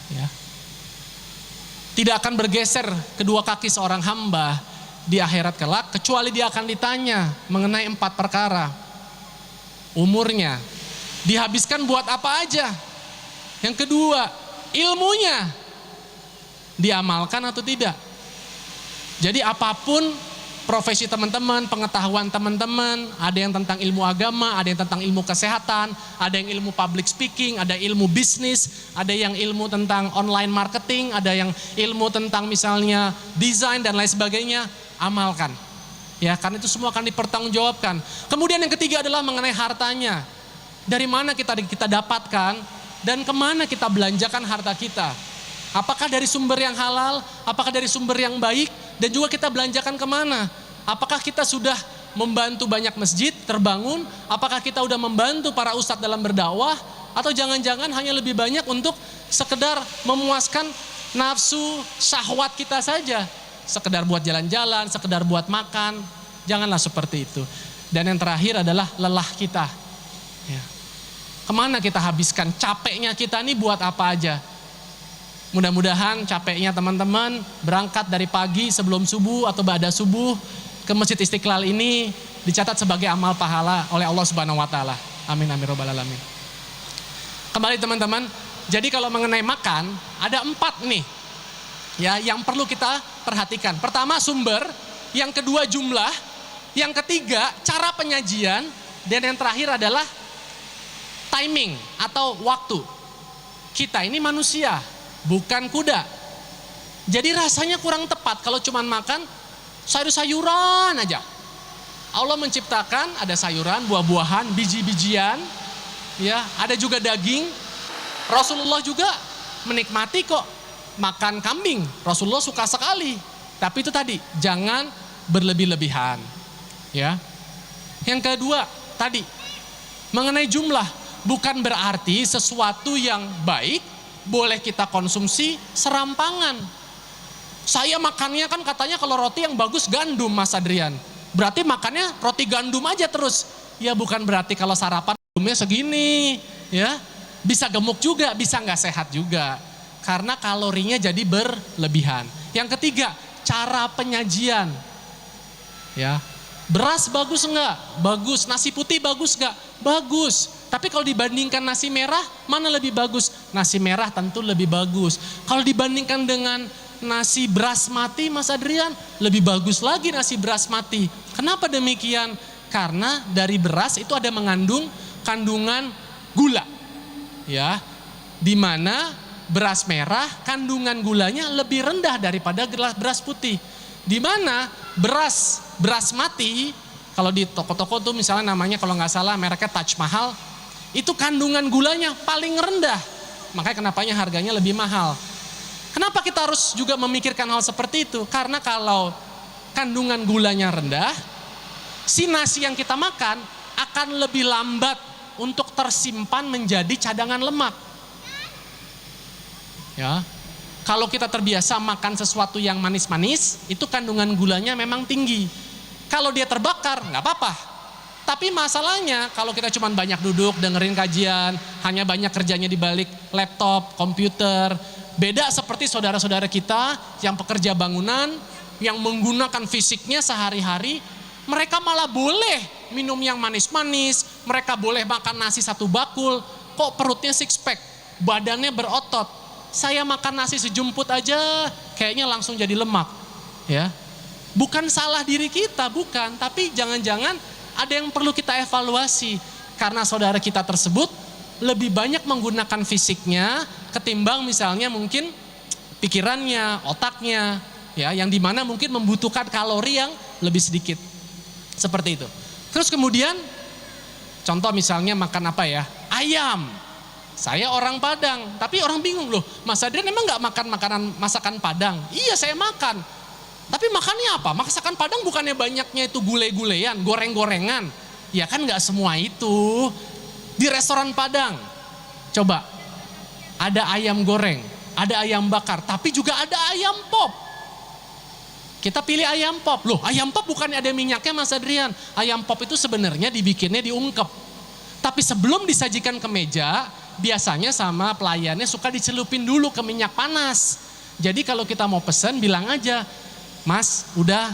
ya, tidak akan bergeser kedua kaki seorang hamba di akhirat kelak, kecuali dia akan ditanya mengenai 4 perkara. Umurnya dihabiskan buat apa aja. Yang kedua, ilmunya diamalkan atau tidak. Jadi apapun profesi teman-teman, pengetahuan teman-teman, ada yang tentang ilmu agama, ada yang tentang ilmu kesehatan, ada yang ilmu public speaking, ada ilmu bisnis, ada yang ilmu tentang online marketing, ada yang ilmu tentang misalnya desain dan lain sebagainya, amalkan. Ya, karena itu semua akan dipertanggungjawabkan. Kemudian yang ketiga adalah mengenai hartanya. Dari mana kita dapatkan dan kemana kita belanjakan harta kita. Apakah dari sumber yang halal, apakah dari sumber yang baik, dan juga kita belanjakan kemana. Apakah kita sudah membantu banyak masjid terbangun, apakah kita sudah membantu para ustadz dalam berdakwah, atau jangan-jangan hanya lebih banyak untuk sekedar memuaskan nafsu syahwat kita saja. Sekedar buat jalan-jalan, sekedar buat makan, janganlah seperti itu. Dan yang terakhir adalah lelah kita. Ya. Kemana kita habiskan capeknya kita ini buat apa aja? Mudah-mudahan capeknya teman-teman berangkat dari pagi sebelum subuh atau ba'da subuh ke Masjid Istiqlal ini dicatat sebagai amal pahala oleh Allah Subhanahu wa taala. Amin amin robbal alamin. Kembali teman-teman, jadi kalau mengenai makan ada 4 nih. Ya, yang perlu kita perhatikan. Pertama sumber, yang kedua jumlah, yang ketiga cara penyajian, dan yang terakhir adalah timing atau waktu. Kita ini manusia, bukan kuda. Jadi rasanya kurang tepat kalau cuma makan sayur-sayuran aja. Allah menciptakan ada sayuran, buah-buahan, biji-bijian, ya, ada juga daging. Rasulullah juga menikmati kok makan kambing, Rasulullah suka sekali. Tapi itu tadi, jangan berlebih-lebihan. Ya. Yang kedua, tadi mengenai jumlah, bukan berarti sesuatu yang baik boleh kita konsumsi serampangan. Saya makannya kan katanya kalau roti yang bagus gandum, Mas Adrian. Berarti makannya roti gandum aja terus. Ya bukan berarti kalau sarapan gandumnya segini, ya. Bisa gemuk juga, bisa nggak sehat juga. Karena kalorinya jadi berlebihan. Yang ketiga, cara penyajian. Ya. Beras bagus enggak? Bagus. Nasi putih bagus enggak? Bagus. Tapi kalau dibandingkan nasi merah, mana lebih bagus? Nasi merah tentu lebih bagus. Kalau dibandingkan dengan nasi basmati, Mas Adrian, lebih bagus lagi nasi basmati. Kenapa demikian? Karena dari beras itu ada mengandung kandungan gula. Ya. Di mana beras merah kandungan gulanya lebih rendah daripada beras putih. Di mana beras basmati, kalau di toko-toko tuh misalnya namanya kalau nggak salah mereknya Taj Mahal, itu kandungan gulanya paling rendah. Makanya kenapanya harganya lebih mahal. Kenapa kita harus juga memikirkan hal seperti itu? Karena kalau kandungan gulanya rendah, si nasi yang kita makan akan lebih lambat untuk tersimpan menjadi cadangan lemak. Ya, kalau kita terbiasa makan sesuatu yang manis-manis, itu kandungan gulanya memang tinggi. Kalau dia terbakar, nggak apa-apa. Tapi masalahnya kalau kita cuma banyak duduk dengerin kajian, hanya banyak kerjanya di balik laptop, komputer, beda seperti saudara-saudara kita yang pekerja bangunan, yang menggunakan fisiknya sehari-hari, mereka malah boleh minum yang manis-manis, mereka boleh makan nasi satu bakul, kok perutnya six pack, badannya berotot. Saya makan nasi sejumput aja kayaknya langsung jadi lemak. Ya. Bukan salah diri kita, bukan, tapi jangan-jangan ada yang perlu kita evaluasi. Karena saudara kita tersebut lebih banyak menggunakan fisiknya ketimbang misalnya mungkin pikirannya, otaknya, ya, yang dimana mungkin membutuhkan kalori yang lebih sedikit. Seperti itu. Terus kemudian contoh misalnya makan apa ya? Ayam. Saya orang Padang, tapi orang bingung loh, Mas Adrian emang gak makan makanan masakan Padang? Iya saya makan. Tapi makannya apa? Masakan Padang bukannya banyaknya itu gulai-gulean, goreng-gorengan. Ya kan gak semua itu. Di restoran Padang, coba ada ayam goreng, ada ayam bakar, tapi juga ada ayam pop. Kita pilih ayam pop. Loh, ayam pop bukannya ada minyaknya Mas Adrian. Ayam pop itu sebenarnya dibikinnya diungkep. Tapi sebelum disajikan ke meja, biasanya sama pelayannya suka dicelupin dulu ke minyak panas. Jadi kalau kita mau pesen bilang aja, Mas, udah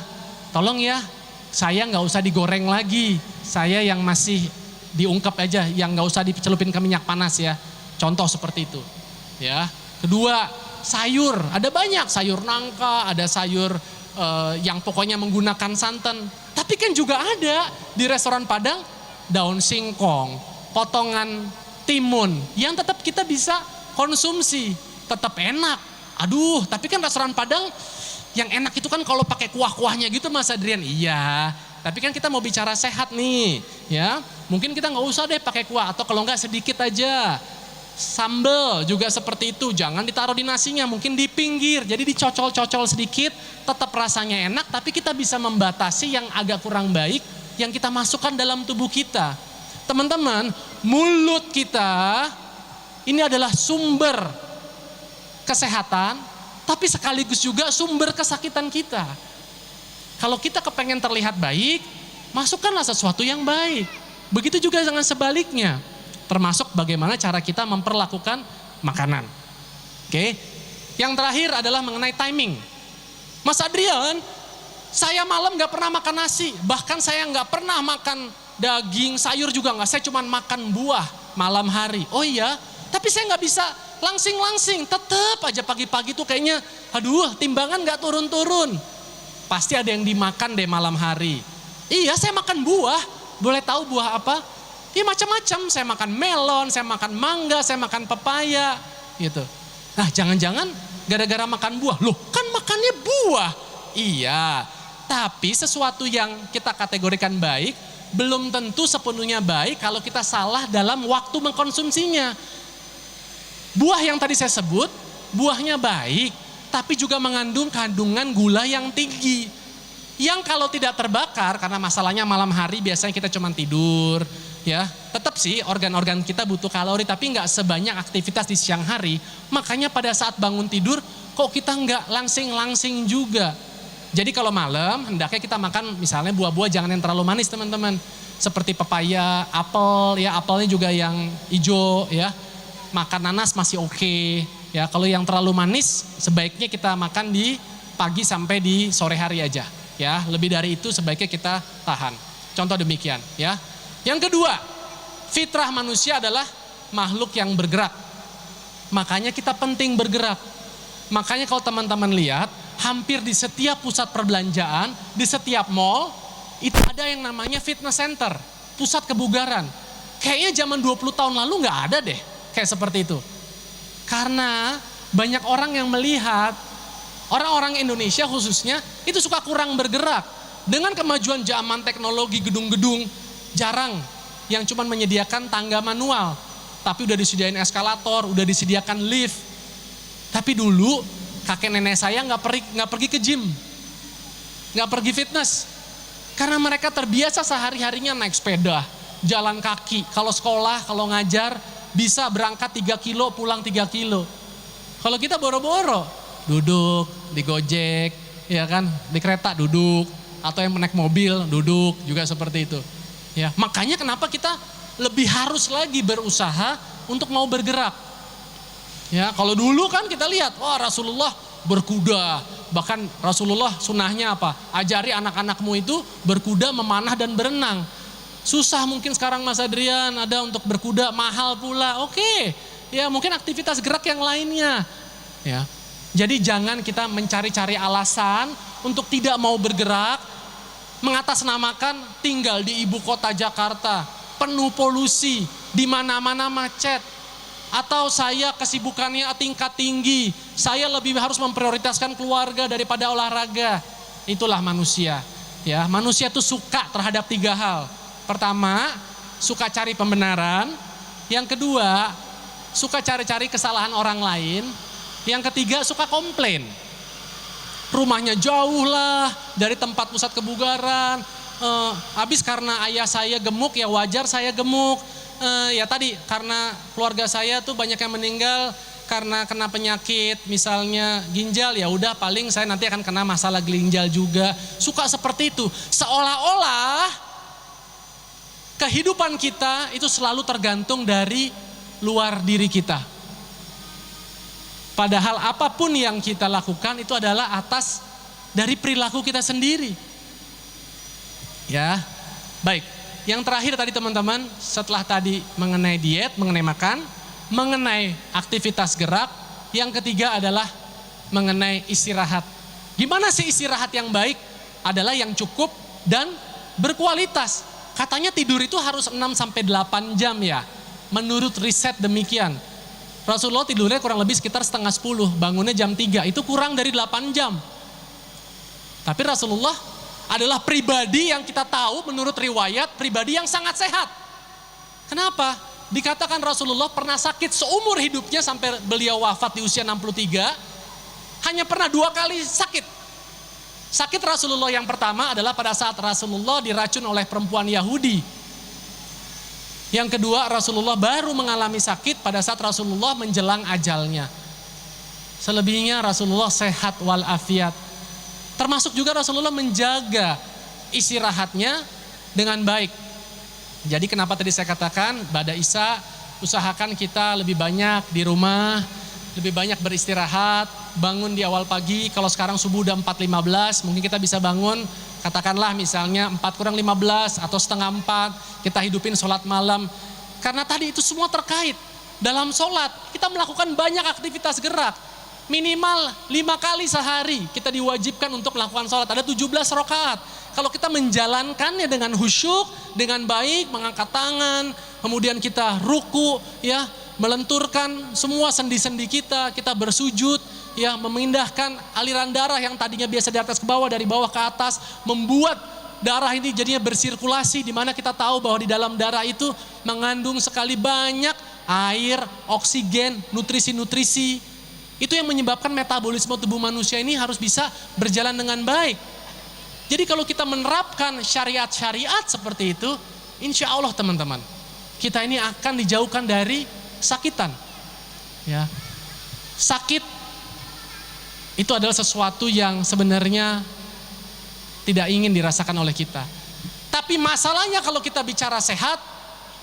tolong ya, saya nggak usah digoreng lagi. Saya yang masih diungkep aja, yang nggak usah dicelupin ke minyak panas ya. Contoh seperti itu. Ya. Kedua, sayur. Ada banyak sayur nangka, ada sayur yang pokoknya menggunakan santan. Tapi kan juga ada di restoran Padang daun singkong, potongan timun yang tetap kita bisa konsumsi, tetap enak. Aduh, tapi kan restoran Padang yang enak itu kan kalau pakai kuah-kuahnya gitu Mas Adrian. Iya, tapi kan kita mau bicara sehat nih, ya. Mungkin kita nggak usah deh pakai kuah atau kalau nggak sedikit aja. Sambal juga seperti itu, jangan ditaruh di nasinya, mungkin di pinggir. Jadi dicocol-cocol sedikit, tetap rasanya enak, tapi kita bisa membatasi yang agak kurang baik yang kita masukkan dalam tubuh kita. Teman-teman, mulut kita ini adalah sumber kesehatan, tapi sekaligus juga sumber kesakitan kita. Kalau kita kepengen terlihat baik, masukkanlah sesuatu yang baik. Begitu juga dengan sebaliknya. Termasuk bagaimana cara kita memperlakukan makanan. Oke. Yang terakhir adalah mengenai timing. Mas Adrian, saya malam gak pernah makan nasi. Bahkan saya gak pernah makan daging, sayur juga gak. Saya cuma makan buah malam hari. Oh iya, tapi saya gak bisa langsing-langsing. Tetap aja pagi-pagi tuh kayaknya, aduh timbangan gak turun-turun. Pasti ada yang dimakan deh malam hari. Iya, saya makan buah. Boleh tahu buah apa? Ya macam-macam, saya makan melon, saya makan mangga, saya makan pepaya, gitu. Nah jangan-jangan gara-gara makan buah, loh kan makannya buah. Iya, tapi sesuatu yang kita kategorikan baik, belum tentu sepenuhnya baik kalau kita salah dalam waktu mengkonsumsinya. Buah yang tadi saya sebut, buahnya baik, tapi juga mengandung kandungan gula yang tinggi. Yang kalau tidak terbakar, karena masalahnya malam hari biasanya kita cuma tidur, ya, tetap sih organ-organ kita butuh kalori tapi nggak sebanyak aktivitas di siang hari. Makanya pada saat bangun tidur kok kita nggak langsing-langsing juga. Jadi kalau malam hendaknya kita makan misalnya buah-buah jangan yang terlalu manis teman-teman. Seperti pepaya, apel, ya apelnya juga yang hijau ya. Makan nanas masih oke. Ya kalau yang terlalu manis sebaiknya kita makan di pagi sampai di sore hari aja. Ya lebih dari itu sebaiknya kita tahan. Contoh demikian ya. Yang kedua, fitrah manusia adalah makhluk yang bergerak. Makanya kita penting bergerak. Makanya kalau teman-teman lihat, hampir di setiap pusat perbelanjaan, di setiap mall, itu ada yang namanya fitness center, pusat kebugaran. Kayaknya zaman 20 tahun lalu nggak ada deh, kayak seperti itu. Karena banyak orang yang melihat, orang-orang Indonesia khususnya, itu suka kurang bergerak. Dengan kemajuan zaman teknologi gedung-gedung, jarang yang cuma menyediakan tangga manual, tapi udah disediain eskalator, udah disediakan lift. Tapi dulu kakek nenek saya nggak pergi ke gym, nggak pergi fitness, karena mereka terbiasa sehari-harinya naik sepeda, jalan kaki. Kalau sekolah, kalau ngajar bisa berangkat 3 kilo, pulang 3 kilo. Kalau kita boro-boro, duduk di Gojek, ya kan, di kereta duduk, atau yang naik mobil duduk juga seperti itu. Ya, makanya kenapa kita lebih harus lagi berusaha untuk mau bergerak. Ya, kalau dulu kan kita lihat, wah Rasulullah berkuda, bahkan Rasulullah sunahnya apa? Ajari anak-anakmu itu berkuda, memanah dan berenang. Susah mungkin sekarang Mas Adrian, ada untuk berkuda mahal pula. Oke, ya mungkin aktivitas gerak yang lainnya. Ya, jadi jangan kita mencari-cari alasan untuk tidak mau bergerak, mengatasnamakan tinggal di ibu kota Jakarta, penuh polusi, di mana-mana macet. Atau saya kesibukannya tingkat tinggi, saya lebih harus memprioritaskan keluarga daripada olahraga. Itulah manusia. Ya, manusia itu suka terhadap 3 hal. Pertama, suka cari pembenaran. Yang kedua, suka cari-cari kesalahan orang lain. Yang ketiga, suka komplain. Rumahnya jauh lah dari tempat pusat kebugaran. Habis karena ayah saya gemuk, ya wajar saya gemuk. Ya tadi karena keluarga saya tuh banyak yang meninggal karena kena penyakit misalnya ginjal, ya udah paling saya nanti akan kena masalah ginjal juga. Suka seperti itu, seolah-olah kehidupan kita itu selalu tergantung dari luar diri kita. Padahal apapun yang kita lakukan itu adalah atas dari perilaku kita sendiri. Ya, baik. Yang terakhir tadi teman-teman, setelah tadi mengenai diet, mengenai makan, mengenai aktivitas gerak, yang ketiga adalah mengenai istirahat. Gimana sih istirahat yang baik? Adalah yang cukup dan berkualitas. Katanya tidur itu harus 6-8 jam ya, menurut riset demikian. Rasulullah tidurnya kurang lebih sekitar setengah 10, bangunnya jam 3, itu kurang dari 8 jam. Tapi Rasulullah adalah pribadi yang kita tahu menurut riwayat, pribadi yang sangat sehat. Kenapa? Dikatakan Rasulullah pernah sakit seumur hidupnya sampai beliau wafat di usia 63, hanya pernah 2 kali sakit. Sakit Rasulullah yang pertama adalah pada saat Rasulullah diracun oleh perempuan Yahudi. Yang kedua, Rasulullah baru mengalami sakit pada saat Rasulullah menjelang ajalnya. Selebihnya Rasulullah sehat walafiat. Termasuk juga Rasulullah menjaga istirahatnya dengan baik. Jadi kenapa tadi saya katakan pada Isya usahakan kita lebih banyak di rumah, lebih banyak beristirahat, bangun di awal pagi. Kalau sekarang subuh udah 4.15, mungkin kita bisa bangun katakanlah misalnya 4:45 atau setengah 4, kita hidupin sholat malam. Karena tadi itu semua terkait. Dalam sholat kita melakukan banyak aktivitas gerak. Minimal 5 kali sehari kita diwajibkan untuk melakukan sholat. Ada 17 rakaat. Kalau kita menjalankannya dengan khusyuk, dengan baik, mengangkat tangan, kemudian kita ruku, ya, melenturkan semua sendi-sendi kita, kita bersujud, ya, memindahkan aliran darah yang tadinya biasa di atas ke bawah, dari bawah ke atas, membuat darah ini jadinya bersirkulasi, di mana kita tahu bahwa di dalam darah itu mengandung sekali banyak air, oksigen, nutrisi-nutrisi. Itu yang menyebabkan metabolisme tubuh manusia ini harus bisa berjalan dengan baik. Jadi kalau kita menerapkan syariat-syariat seperti itu, insya Allah teman-teman, kita ini akan dijauhkan dari sakitan. Ya. Sakit itu adalah sesuatu yang sebenarnya tidak ingin dirasakan oleh kita. Tapi masalahnya kalau kita bicara sehat,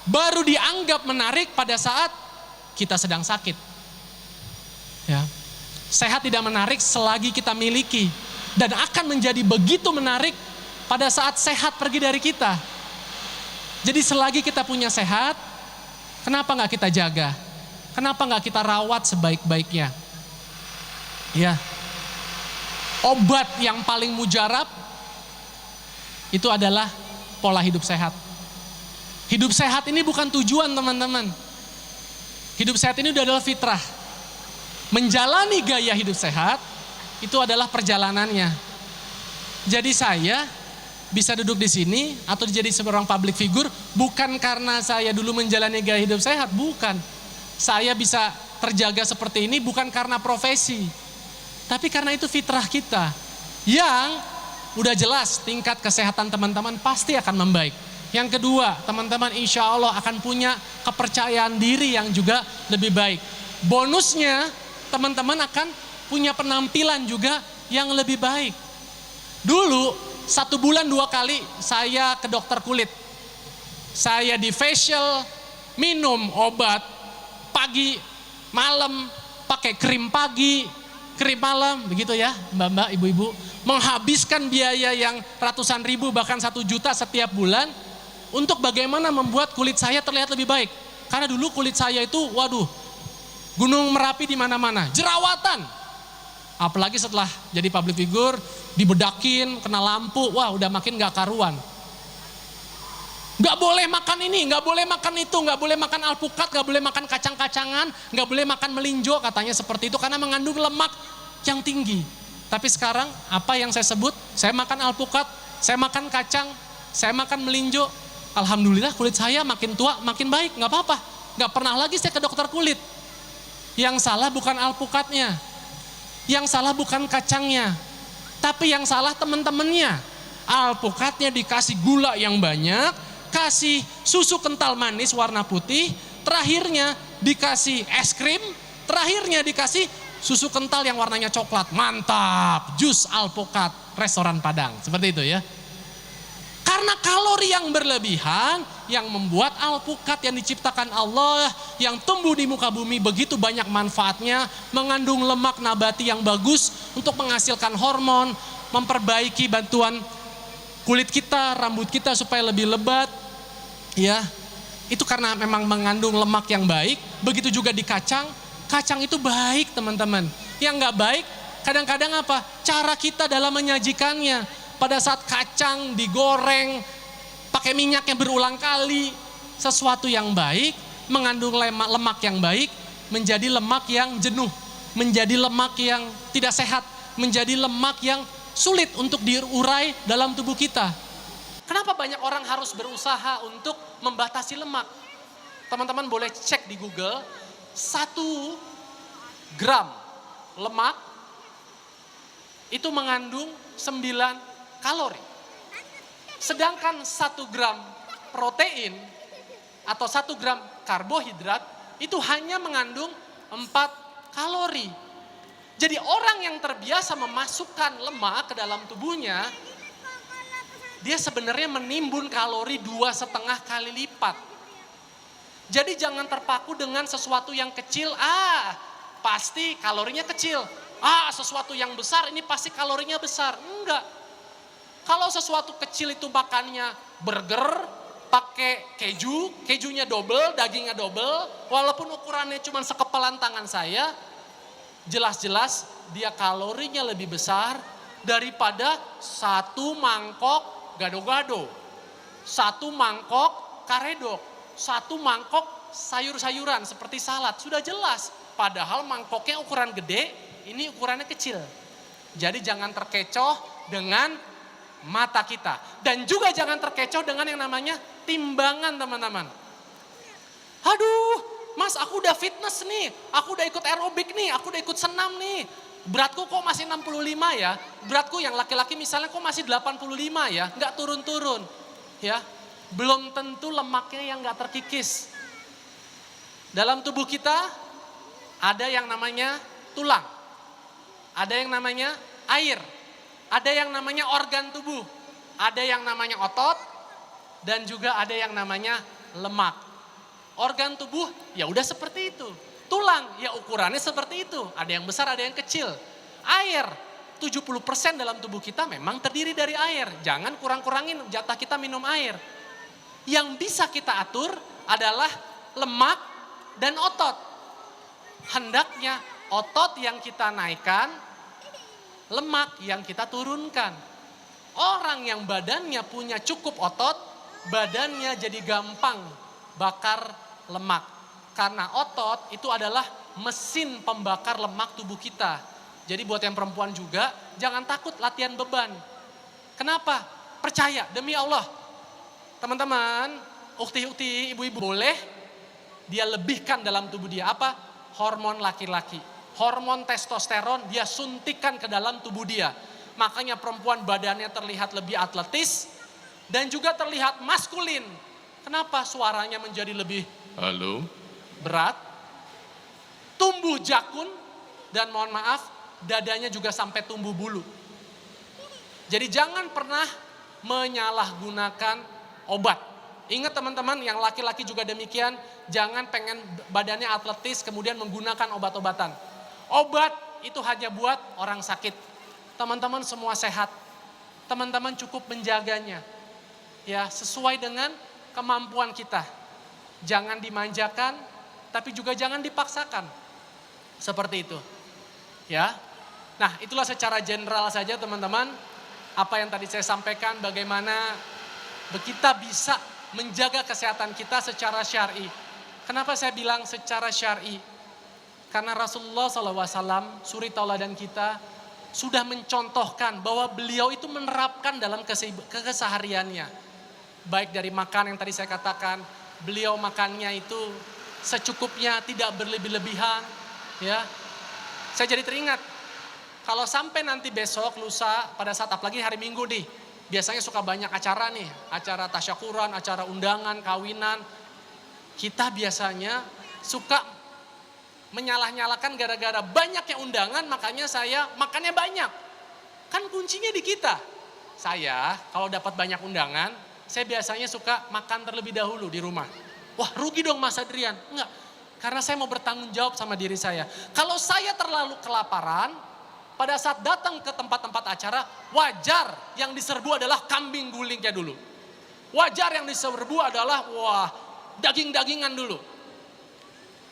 baru dianggap menarik pada saat kita sedang sakit. Ya. Sehat tidak menarik selagi kita miliki, dan akan menjadi begitu menarik pada saat sehat pergi dari kita. Jadi selagi kita punya sehat, kenapa nggak kita jaga? Kenapa nggak kita rawat sebaik-baiknya? Ya, obat yang paling mujarab itu adalah pola hidup sehat. Hidup sehat ini bukan tujuan teman-teman. Hidup sehat ini adalah fitrah. Menjalani gaya hidup sehat itu adalah perjalanannya. Jadi saya bisa duduk di sini atau jadi seorang public figure bukan karena saya dulu menjalani gaya hidup sehat, bukan. Saya bisa terjaga seperti ini bukan karena profesi, tapi karena itu fitrah kita yang udah jelas tingkat kesehatan teman-teman pasti akan membaik. Yang kedua, teman-teman insya Allah akan punya kepercayaan diri yang juga lebih baik. Bonusnya, teman-teman akan punya penampilan juga yang lebih baik. Dulu 1 bulan 2 kali saya ke dokter kulit. saya di facial, minum obat pagi, malam, pakai krim pagi, krim malam, begitu ya mbak-mbak, ibu-ibu. Menghabiskan biaya yang ratusan ribu bahkan 1 juta setiap bulan untuk bagaimana membuat kulit saya terlihat lebih baik. Karena dulu kulit saya itu, waduh, gunung Merapi di mana-mana, jerawatan. Apalagi setelah jadi public figure, dibedakin, kena lampu, wah udah makin gak karuan. Gak boleh makan ini, gak boleh makan itu, gak boleh makan alpukat, gak boleh makan kacang-kacangan, gak boleh makan melinjo, katanya seperti itu karena mengandung lemak yang tinggi. Tapi sekarang apa yang saya sebut, saya makan alpukat, saya makan kacang, saya makan melinjo. Alhamdulillah kulit saya makin tua makin baik, gak apa-apa. Gak pernah lagi saya ke dokter kulit. Yang salah bukan alpukatnya, yang salah bukan kacangnya, tapi yang salah teman-temannya. Alpukatnya dikasih gula yang banyak, kasih susu kental manis warna putih, terakhirnya dikasih es krim, terakhirnya dikasih susu kental yang warnanya coklat. Mantap, jus alpukat restoran Padang, seperti itu ya. Karena kalori yang berlebihan yang membuat alpukat yang diciptakan Allah, yang tumbuh di muka bumi begitu banyak manfaatnya, mengandung lemak nabati yang bagus untuk menghasilkan hormon, memperbaiki bantuan kulit kita, rambut kita supaya lebih lebat. Ya, itu karena memang mengandung lemak yang baik. Begitu juga di kacang, kacang itu baik teman-teman. Yang nggak baik kadang-kadang apa? Cara kita dalam menyajikannya. Pada saat kacang digoreng pakai minyak yang berulang kali, sesuatu yang baik mengandung lemak yang baik menjadi lemak yang jenuh, menjadi lemak yang tidak sehat, menjadi lemak yang sulit untuk diurai dalam tubuh kita. Kenapa banyak orang harus berusaha untuk membatasi lemak? Teman-teman boleh cek di Google, 1 gram lemak itu mengandung 9 kalori. Sedangkan 1 gram protein atau 1 gram karbohidrat itu hanya mengandung 4 kalori. Jadi orang yang terbiasa memasukkan lemak ke dalam tubuhnya, dia sebenarnya menimbun kalori 2,5 kali lipat. Jadi jangan terpaku dengan sesuatu yang kecil, pasti kalorinya kecil. Sesuatu yang besar ini pasti kalorinya besar. Enggak. Kalau sesuatu kecil itu makannya burger, pakai keju, kejunya double, dagingnya double, walaupun ukurannya cuma sekepalan tangan saya, jelas-jelas dia kalorinya lebih besar daripada 1 mangkok gado-gado, 1 mangkok karedok, 1 mangkok sayur-sayuran seperti salad. Sudah jelas, padahal mangkoknya ukuran gede, ini ukurannya kecil. Jadi jangan terkecoh dengan mata kita. Dan juga jangan terkecoh dengan yang namanya timbangan teman-teman. Aduh, mas aku udah fitness nih, aku udah ikut aerobik nih, aku udah ikut senam nih. Beratku kok masih 65 ya, beratku yang laki-laki misalnya kok masih 85 ya, gak turun-turun. Ya, belum tentu lemaknya yang gak terkikis. Dalam tubuh kita ada yang namanya tulang, ada yang namanya air, ada yang namanya organ tubuh, ada yang namanya otot, dan juga ada yang namanya lemak. Organ tubuh ya udah seperti itu. Tulang ya ukurannya seperti itu. Ada yang besar, ada yang kecil. Air, 70% dalam tubuh kita memang terdiri dari air. Jangan kurang-kurangin jatah kita minum air. Yang bisa kita atur adalah lemak dan otot. Hendaknya otot yang kita naikkan, lemak yang kita turunkan. Orang yang badannya punya cukup otot, badannya jadi gampang bakar lemak. Karena otot itu adalah mesin pembakar lemak tubuh kita. Jadi buat yang perempuan juga, jangan takut latihan beban. Kenapa? Percaya, demi Allah. Teman-teman, ukti-ukti, ibu-ibu boleh dia lebihkan dalam tubuh dia. Apa? Hormon laki-laki. Hormon testosteron dia suntikan ke dalam tubuh dia. Makanya perempuan badannya terlihat lebih atletis dan juga terlihat maskulin. Kenapa suaranya menjadi lebih berat? Tumbuh jakun dan mohon maaf dadanya juga sampai tumbuh bulu. Jadi jangan pernah menyalahgunakan obat. Ingat teman-teman, yang laki-laki juga demikian, jangan pengen badannya atletis kemudian menggunakan obat-obatan. Obat itu hanya buat orang sakit. Teman-teman semua sehat. Teman-teman cukup menjaganya. Ya, sesuai dengan kemampuan kita. Jangan dimanjakan, tapi juga jangan dipaksakan. Seperti itu. Ya. Nah, itulah secara general saja teman-teman. Apa yang tadi saya sampaikan, bagaimana kita bisa menjaga kesehatan kita secara syar'i. Kenapa saya bilang secara syar'i? Karena Rasulullah SAW, suri tauladan kita, sudah mencontohkan bahwa beliau itu menerapkan dalam kesehariannya. Baik dari makan yang tadi saya katakan, beliau makannya itu secukupnya, tidak berlebih-lebihan. Ya, saya jadi teringat, kalau sampai nanti besok, lusa, pada saat apalagi hari Minggu nih, biasanya suka banyak acara nih, acara tasyakuran, acara undangan, kawinan. Kita biasanya suka menyalah-nyalakan gara-gara banyaknya undangan, makanya saya makannya banyak. Kan kuncinya di kita. Saya kalau dapat banyak undangan, saya biasanya suka makan terlebih dahulu di rumah. Wah, rugi dong Mas Adrian. Enggak, karena saya mau bertanggung jawab sama diri saya. Kalau saya terlalu kelaparan, pada saat datang ke tempat-tempat acara, wajar yang diserbu adalah kambing gulingnya dulu. Wajar yang diserbu adalah daging-dagingan dulu.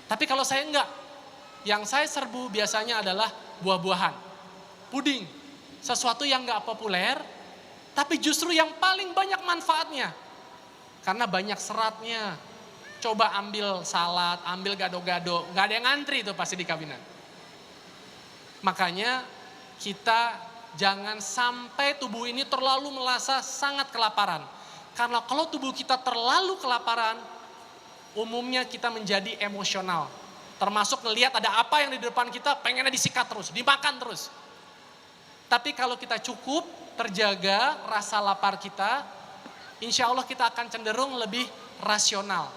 Tapi kalau saya enggak, yang saya serbu biasanya adalah buah-buahan, puding, sesuatu yang enggak populer, tapi justru yang paling banyak manfaatnya. Karena banyak seratnya. Coba ambil salad, ambil gado-gado, enggak ada yang ngantri itu pasti di kawinan. Makanya kita jangan sampai tubuh ini terlalu merasa sangat kelaparan. Karena kalau tubuh kita terlalu kelaparan, umumnya kita menjadi emosional. Termasuk ngelihat ada apa yang di depan kita, pengennya disikat terus, dimakan terus. Tapi kalau kita cukup terjaga rasa lapar kita, insya Allah kita akan cenderung lebih rasional.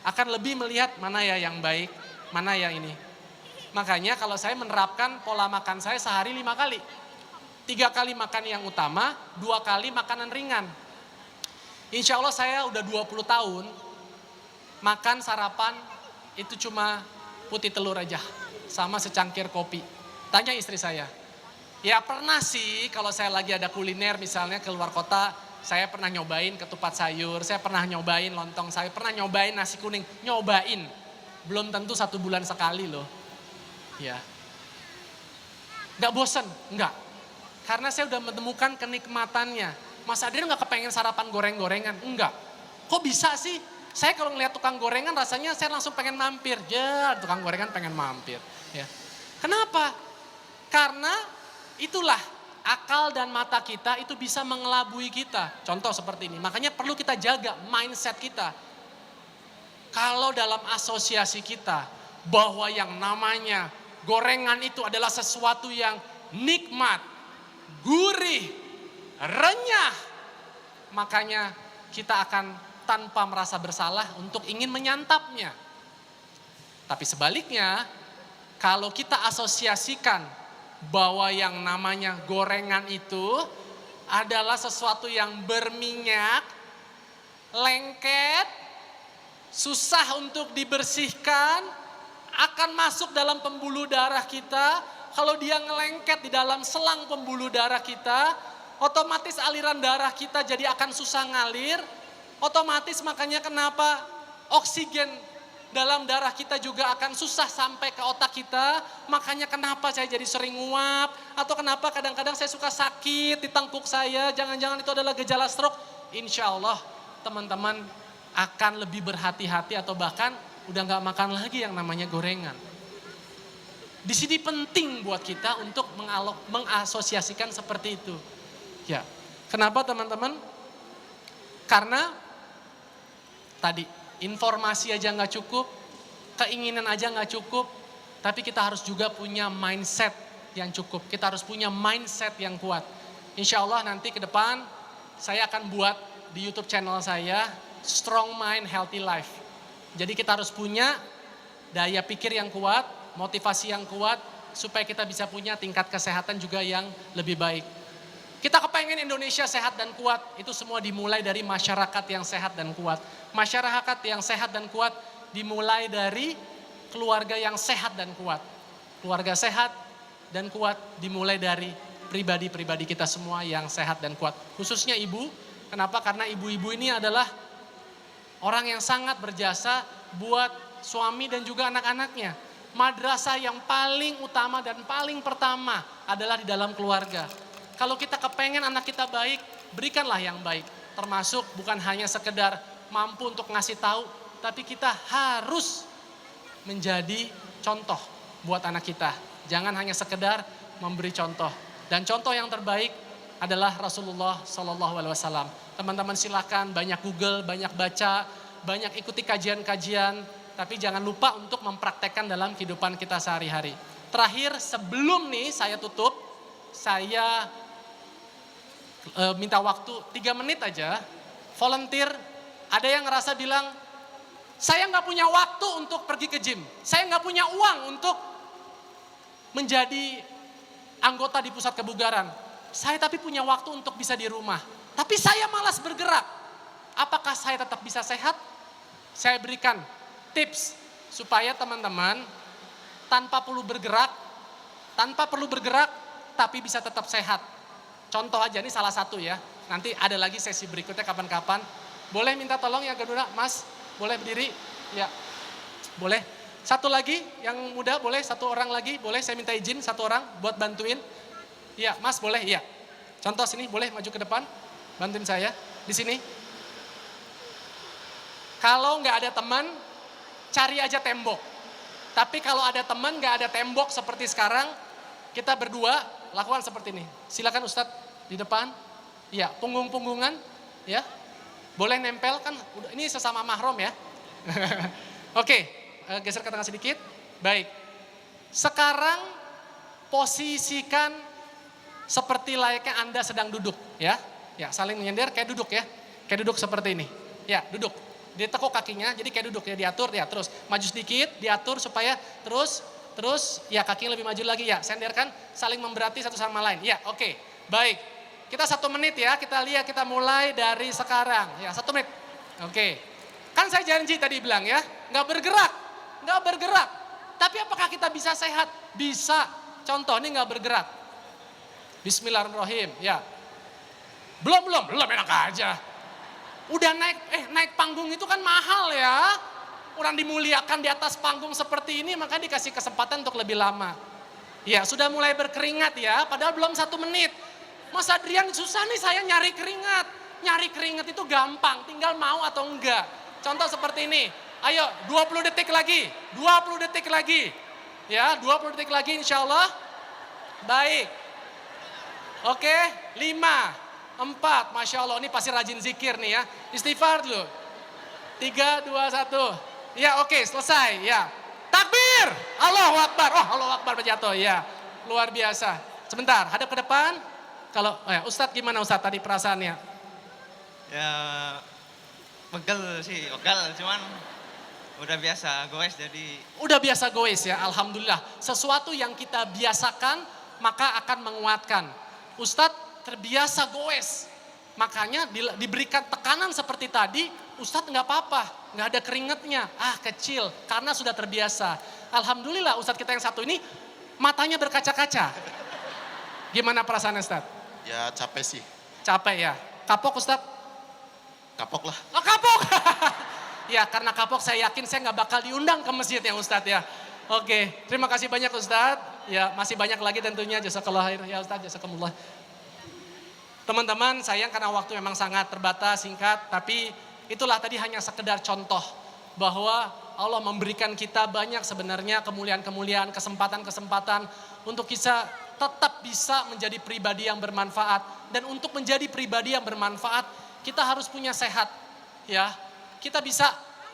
Akan lebih melihat mana ya yang baik, mana yang ini. Makanya kalau saya menerapkan pola makan saya sehari 5 kali. 3 kali makan yang utama, 2 kali makanan ringan. Insya Allah saya udah 20 tahun, makan sarapan itu cuma putih telur aja. Sama secangkir kopi. Tanya istri saya. Ya pernah sih kalau saya lagi ada kuliner misalnya keluar kota, saya pernah nyobain ketupat sayur, saya pernah nyobain lontong sayur, pernah nyobain nasi kuning. Nyobain. Belum tentu 1 bulan sekali loh. Ya, nggak bosen, nggak. Karena saya udah menemukan kenikmatannya. Mas Adrian nggak kepengen sarapan goreng-gorengan, enggak. Kok bisa sih? Saya kalau ngeliat tukang gorengan rasanya saya langsung pengen mampir. Ya, tukang gorengan pengen mampir. Ya, kenapa? Karena itulah akal dan mata kita itu bisa mengelabui kita. Contoh seperti ini. Makanya perlu kita jaga mindset kita. Kalau dalam asosiasi kita bahwa yang namanya gorengan itu adalah sesuatu yang nikmat, gurih, renyah. Makanya kita akan tanpa merasa bersalah untuk ingin menyantapnya. Tapi sebaliknya, kalau kita asosiasikan bahwa yang namanya gorengan itu adalah sesuatu yang berminyak, lengket, susah untuk dibersihkan, akan masuk dalam pembuluh darah kita. Kalau dia ngelengket di dalam selang pembuluh darah kita, otomatis aliran darah kita jadi akan susah ngalir. Otomatis makanya kenapa oksigen dalam darah kita juga akan susah sampai ke otak kita. Makanya kenapa saya jadi sering nguap, atau kenapa kadang-kadang saya suka sakit di tengkuk saya. Jangan-jangan itu adalah gejala stroke. Insya Allah teman-teman akan lebih berhati-hati atau bahkan udah gak makan lagi yang namanya gorengan. Di sini penting buat kita untuk mengasosiasikan seperti itu. Ya, kenapa teman-teman? Karena tadi informasi aja gak cukup, keinginan aja gak cukup, tapi kita harus juga punya mindset yang cukup. Kita harus punya mindset yang kuat. Insya Allah nanti ke depan saya akan buat di YouTube channel saya Strong Mind Healthy Life. Jadi kita harus punya daya pikir yang kuat, motivasi yang kuat, supaya kita bisa punya tingkat kesehatan juga yang lebih baik. Kita kepengen Indonesia sehat dan kuat, itu semua dimulai dari masyarakat yang sehat dan kuat. Masyarakat yang sehat dan kuat dimulai dari keluarga yang sehat dan kuat. Keluarga sehat dan kuat dimulai dari pribadi-pribadi kita semua yang sehat dan kuat. Khususnya ibu, kenapa? Karena ibu-ibu ini adalah orang yang sangat berjasa buat suami dan juga anak-anaknya. Madrasah yang paling utama dan paling pertama adalah di dalam keluarga. Kalau kita kepengen anak kita baik, berikanlah yang baik. Termasuk bukan hanya sekedar mampu untuk ngasih tahu, tapi kita harus menjadi contoh buat anak kita. Jangan hanya sekedar memberi contoh. Dan contoh yang terbaik adalah Rasulullah SAW. Teman-teman silakan banyak Google, banyak baca, banyak ikuti kajian-kajian, tapi jangan lupa untuk mempraktekkan dalam kehidupan kita sehari-hari. Terakhir, sebelum nih saya tutup, saya minta waktu 3 menit aja, volunteer. Ada yang ngerasa bilang, saya nggak punya waktu untuk pergi ke gym, saya nggak punya uang untuk menjadi anggota di pusat kebugaran. Saya tapi punya waktu untuk bisa di rumah, tapi saya malas bergerak. Apakah saya tetap bisa sehat? Saya berikan tips supaya teman-teman tanpa perlu bergerak tapi bisa tetap sehat. Contoh aja, ini salah satu ya. Nanti ada lagi sesi berikutnya kapan-kapan. Boleh minta tolong yang kedua, Mas? Boleh berdiri? Ya, boleh. Satu lagi, yang muda boleh, satu orang lagi. Boleh saya minta izin satu orang buat bantuin? Iya, Mas boleh, iya. Contoh sini, boleh maju ke depan. Bantuin saya, di sini. Kalau nggak ada teman, cari aja tembok. Tapi kalau ada teman nggak ada tembok seperti sekarang, kita berdua lakukan seperti ini. Silakan Ustadz di depan. Ya, punggung-punggungan, ya. Boleh nempel kan? Ini sesama mahram ya. Oke, geser ke tengah sedikit. Baik. Sekarang posisikan seperti layaknya Anda sedang duduk, ya. Ya, saling menyender kayak duduk ya. Kayak duduk seperti ini. Ya, duduk. Ditekuk kakinya, jadi kayak duduk ya, diatur ya, terus maju sedikit, diatur supaya terus ya kakinya lebih maju lagi ya, senderkan, saling memberati satu sama lain. Ya, oke. Baik. Kita 1 menit ya, kita lihat, kita mulai dari sekarang. Ya, 1 menit. Oke. Kan saya janji tadi bilang ya, nggak bergerak. Tapi apakah kita bisa sehat? Bisa. Contoh ini nggak bergerak. Bismillahirrahmanirrahim. Ya. Belum enak aja. Udah naik panggung itu kan mahal ya. Orang dimuliakan di atas panggung seperti ini, maka dikasih kesempatan untuk lebih lama. Ya, sudah mulai berkeringat ya, padahal belum 1 menit. Mas Adrian, susah nih saya nyari keringat. Nyari keringat itu gampang, tinggal mau atau enggak. Contoh seperti ini, ayo 20 detik lagi, 20 detik lagi. Ya, 20 detik lagi insya Allah. Baik. Oke, 5, 4, Masya Allah, ini pasti rajin zikir nih ya. Istighfar dulu. 3, 2, 1. Ya, oke, selesai ya. Takbir, Allahu Akbar. Oh, Allahu Akbar berjatuh ya. Luar biasa. Sebentar, hadap ke depan. Kalau Ustadz gimana Ustadz tadi perasaannya? Ya, pegel cuman udah biasa goes jadi. Udah biasa goes ya, Alhamdulillah. Sesuatu yang kita biasakan maka akan menguatkan. Ustadz terbiasa goes. Makanya diberikan tekanan seperti tadi, Ustadz nggak apa-apa, nggak ada keringetnya, kecil, karena sudah terbiasa. Alhamdulillah Ustadz kita yang satu ini matanya berkaca-kaca. Gimana perasaan Ustadz? Ya capek sih. Capek ya, kapok Ustadz? Kapok lah. Oh kapok? Ya karena kapok saya yakin saya nggak bakal diundang ke masjid ya Ustadz ya. Oke, terima kasih banyak Ustadz. Ya masih banyak lagi tentunya, jazakallah khair ya Ustadz, jazakumullah. Teman-teman, sayang karena waktu memang sangat terbatas, singkat, tapi itulah tadi hanya sekedar contoh bahwa Allah memberikan kita banyak sebenarnya kemuliaan-kemuliaan, kesempatan-kesempatan untuk kita tetap bisa menjadi pribadi yang bermanfaat. Dan untuk menjadi pribadi yang bermanfaat, kita harus punya sehat. Ya, kita bisa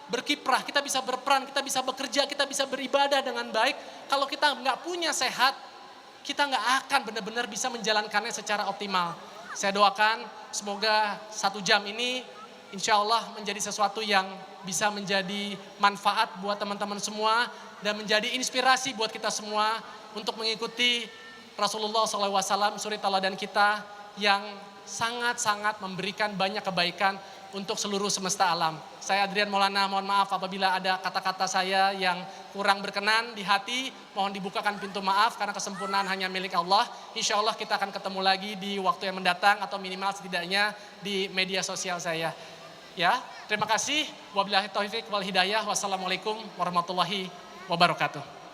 berkiprah, kita bisa berperan, kita bisa bekerja, kita bisa beribadah dengan baik. Kalau kita nggak punya sehat, kita nggak akan benar-benar bisa menjalankannya secara optimal. Saya doakan semoga 1 jam ini insya Allah menjadi sesuatu yang bisa menjadi manfaat buat teman-teman semua dan menjadi inspirasi buat kita semua untuk mengikuti Rasulullah SAW, suri teladan kita yang sangat-sangat memberikan banyak kebaikan untuk seluruh semesta alam. Saya Adrian Maulana, mohon maaf apabila ada kata-kata saya yang kurang berkenan di hati, mohon dibukakan pintu maaf karena kesempurnaan hanya milik Allah. Insya Allah kita akan ketemu lagi di waktu yang mendatang atau minimal setidaknya di media sosial saya. Ya, terima kasih. Wabillahi taufiq wal hidayah. Wassalamualaikum warahmatullahi wabarakatuh.